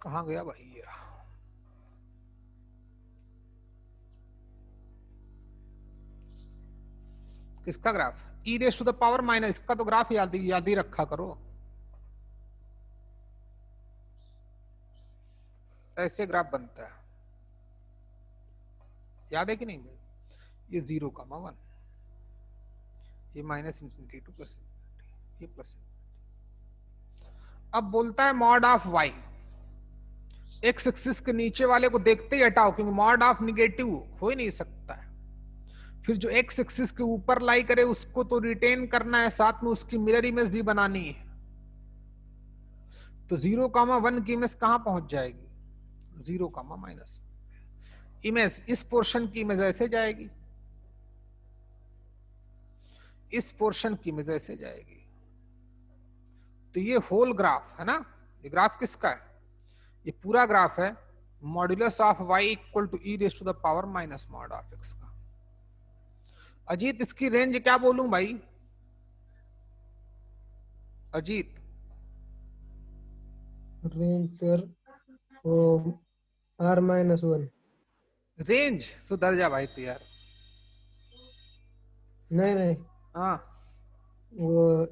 कहां गया भाई ये, किसका graph, e raise to the power minus, इसका तो ग्राफ याद ही रखा करो। ऐसे ग्राफ बनता है, याद है कि नहीं भाई? ये 0,1, ये -∞ टू +∞, ये +∞। अब बोलता है mod of y, x axis के नीचे वाले को देखते ही हटाओ क्योंकि मॉड ऑफ निगेटिव हो ही नहीं सकता है। फिर जो एक्स एक्सिस के ऊपर लाई करे उसको तो रिटेन करना है, साथ में उसकी मिरर इमेज भी बनानी है। तो 0,1 की इमेज कहां पहुंच जाएगी, 0,-, इमेज इस पोर्शन की इमेज ऐसे जाएगी, इस पोर्शन की इमेज ऐसे जाएगी। तो ये होल ग्राफ है ना, ये ग्राफ किसका है, ये पूरा ग्राफ है modulus of y equal to e raise to the power minus mod of x का। अजीत इसकी रेंज क्या बोलूं भाई, अजीत? रेंज सर वो r-1। रेंज सुधर जा भाई तू यार। नहीं हाँ वो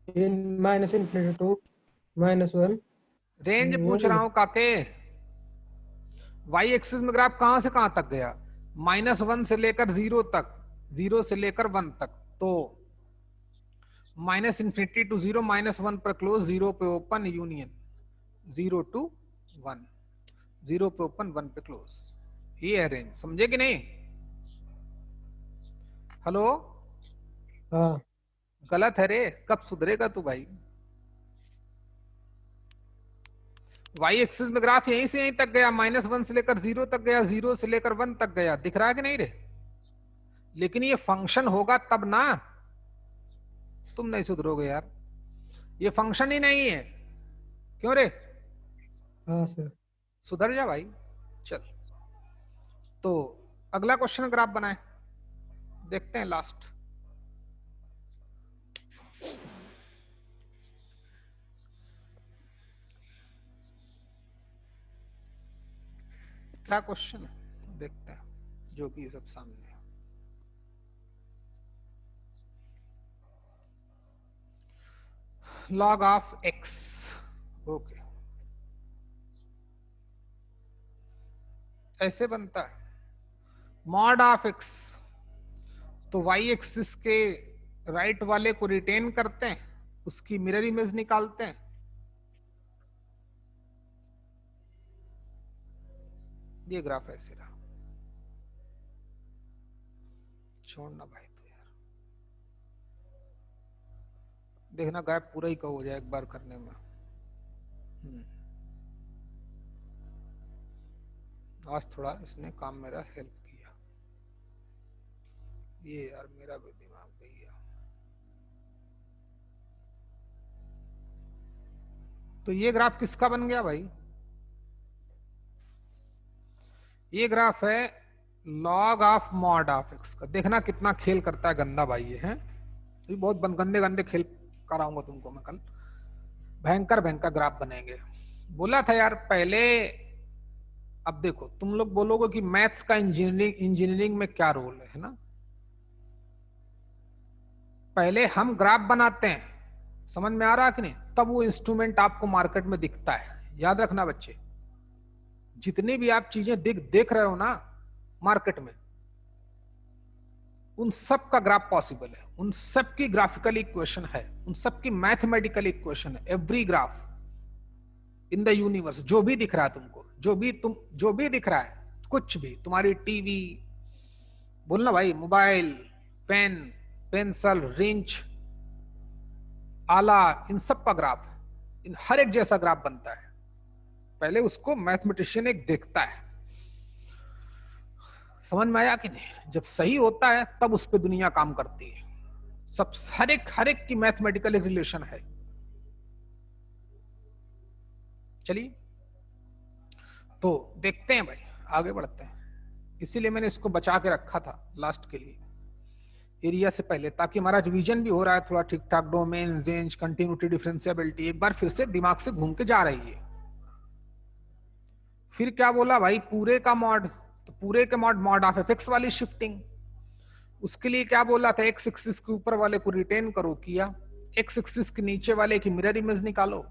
-∞ टू -1। रेंज पूछ रहा हूं काके, वाई एक्सिस में ग्राफ कहां से कहां तक गया, -1 से लेकर 0 तक, 0 से लेकर 1 तक। तो -∞ टू 0, -1 पर क्लोज, 0 पे ओपन, यूनियन 0 to 1, 0 पे ओपन, 1 पे क्लोज, ये है रेंज। समझे कि नहीं? हेलो, हाँ गलत है रे, कब सुधरेगा तू भाई? वाई एक्सिस में ग्राफ यहीं से यहीं तक गया, -1 से लेकर 0 तक गया, 0 से लेकर 1 तक गया, दिख रहा है कि नहीं रे? लेकिन ये फंक्शन होगा तब ना, तुम नहीं सुधरोगे यार, ये फंक्शन ही नहीं है। क्यों रे? हाँ सर। सुधर जा भाई। चल, तो अगला क्वेश्चन ग्राफ बनाए, देखते हैं लास्ट। दिख रहा है क्वेश्चन? देखते हैं जो भी सब सामने है। log ऑफ x, ओके, ऐसे बनता है मॉड ऑफ x, तो y एक्सिस के राइट वाले को रिटेन करते हैं, उसकी मिरर इमेज निकालते हैं, ये ग्राफ ऐसे रहा। छोड़ना भाई तो यार, देखना गायब पूरा ही कहो हो जाए एक बार करने में। आज थोड़ा इसने काम मेरा हेल्प किया, ये यार मेरा भी दिमाग गया। तो ये ग्राफ किसका बन गया भाई? ये ग्राफ है log of mod of X का। देखना कितना खेल करता है गंदा भाई ये है, ये बहुत गंदे गंदे खेल कराऊंगा तुमको मैं कल, भयंकर भयंकर ग्राफ बनेंगे। बोला था यार पहले। अब देखो तुम लोग बोलोगे कि मैथ्स का इंजीनियरिंग में क्या रोल है ना? पहले हम ग्राफ बनाते हैं, समझ में आ रहा कि नहीं? तब वो इंस्ट्रूमेंट आपको मार्केट में दिखता है। याद रखना बच्चे, जितनी भी आप चीजें देख रहे हो ना मार्केट में, उन सब का ग्राफ पॉसिबल है, उन सब की ग्राफिकल इक्वेशन है, उन सब की मैथमेटिकल इक्वेशन है। Every graph in the universe, जो भी दिख रहा है तुमको, जो भी दिख रहा है, कुछ भी, तुम्हारी टीवी, बोलना भाई, मोबाइल, पेन, पेंसिल, रिंच, आला, इन सब का ग्राफ, इन हर एक जैसा ग्राफ बनता है। पहले उसको मैथमेटिशियन एक देखता है। समझ में आया कि नहीं? जब सही होता है तब उस पर दुनिया काम करती है। सब हर एक की मैथमेटिकल एक रिलेशन है। चलिए तो देखते हैं भाई, आगे बढ़ते हैं। इसीलिए मैंने इसको बचा के रखा था लास्ट के लिए, एरिया से पहले, ताकि हमारा रिवीजन भी हो रहा है थोड़ा ठीक ठाक। डोमेन, रेंज, कंटिन्यूटी, डिफरेंशियबिलिटी एक बार फिर से दिमाग से घूम के जा रही है। फिर क्या बोला भाई? पूरे का मॉड, तो पूरे के मॉड ऑफ एफ एक्स वाली शिफ्टिंग। उसके लिए क्या बोला था? एक्स एक्सिस के ऊपर वाले को रिटेन करो, किया। एक्स एक्सिस के नीचे वाले की मिरर इमेज निकालो,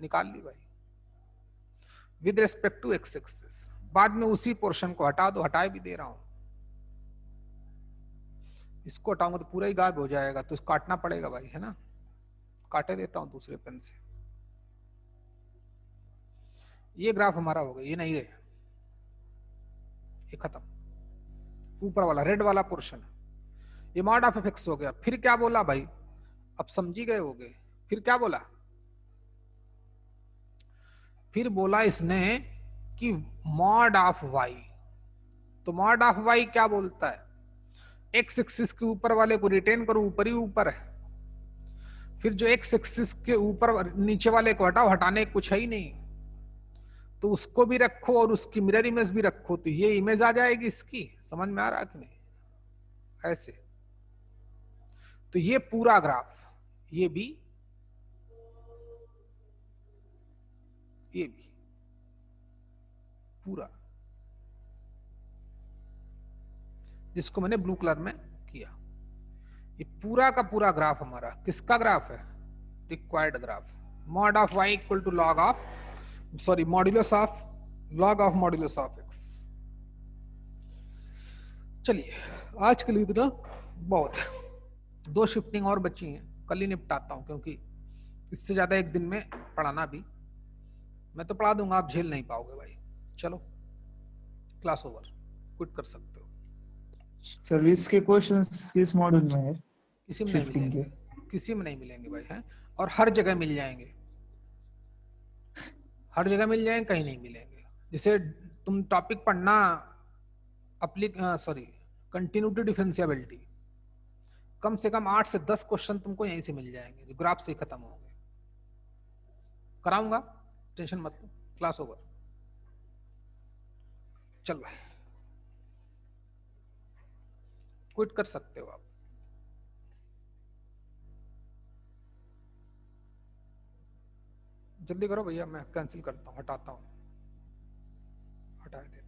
निकाल ली भाई, with respect to x axis. बाद में उसी पोर्शन को हटा दो, हटाए भी दे रहा हूं। इसको हटाऊंगा तो पूरा ही गायब हो जाएगा, तो काटना पड़ेगा भाई, है ना? काटे देता हूं दूसरे पेन से। ये ग्राफ हमारा हो गया, ये नहीं रहे, ये खत्म। ऊपर वाला रेड वाला पोर्शन, ये मॉड ऑफ एफ एक्स हो गया। फिर क्या बोला भाई? अब समझी गए होगे। फिर क्या बोला? फिर बोला इसने कि मॉड ऑफ वाई। तो मॉड ऑफ वाई क्या बोलता है? एक्स एक्सिस के ऊपर वाले को रिटेन करो, ऊपर ही ऊपर है। फिर जो एक्स एक्सिस के ऊपर नीचे वाले को हटाओ, हटाने कुछ है ही नहीं, तो उसको भी रखो और उसकी मिरर इमेज भी रखो, तो ये इमेज आ जाएगी इसकी। समझ में आ रहा कि नहीं? ऐसे। तो ये पूरा ग्राफ, ये भी पूरा, जिसको मैंने ब्लू कलर में किया, ये पूरा का पूरा ग्राफ हमारा किसका ग्राफ है? Required graph. Mod of y equal to log of, sorry, modulus of log of modulus of x. चलिए आज के लिए इतना बहुत है। 2 शिफ्टिंग और बची हैं, कल ही निपटाता हूं, क्योंकि इससे ज्यादा एक दिन में पढ़ाना भी, मैं तो पढ़ा दूंगा, आप झेल नहीं पाओगे भाई। चलो क्लास ओवर, क्विट कर सकते हो। सर्विस के क्वेश्चंस किस मॉड्यूल में है? किसी में नहीं शिफ्टिंग मिलेंगे, के? किसी में नहीं मिलेंगे भाई, हैं? और हर जगह मिल जाएंगे, हर जगह मिल जाएंगे, कहीं नहीं मिलेंगे। जैसे तुम टॉपिक पढ़ना कंटिन्यूटी डिफरेंशियबिलिटी, कम से कम 8 से 10 क्वेश्चन तुमको यहीं से मिल जाएंगे, जो ग्राफ से खत्म होंगे। कराऊंगा, टेंशन मत लो। Class over. चल भाई, क्विट कर सकते हो आप। जल्दी करो भैया, मैं कैंसिल करता हूं, हटाता हूं। हटा देना।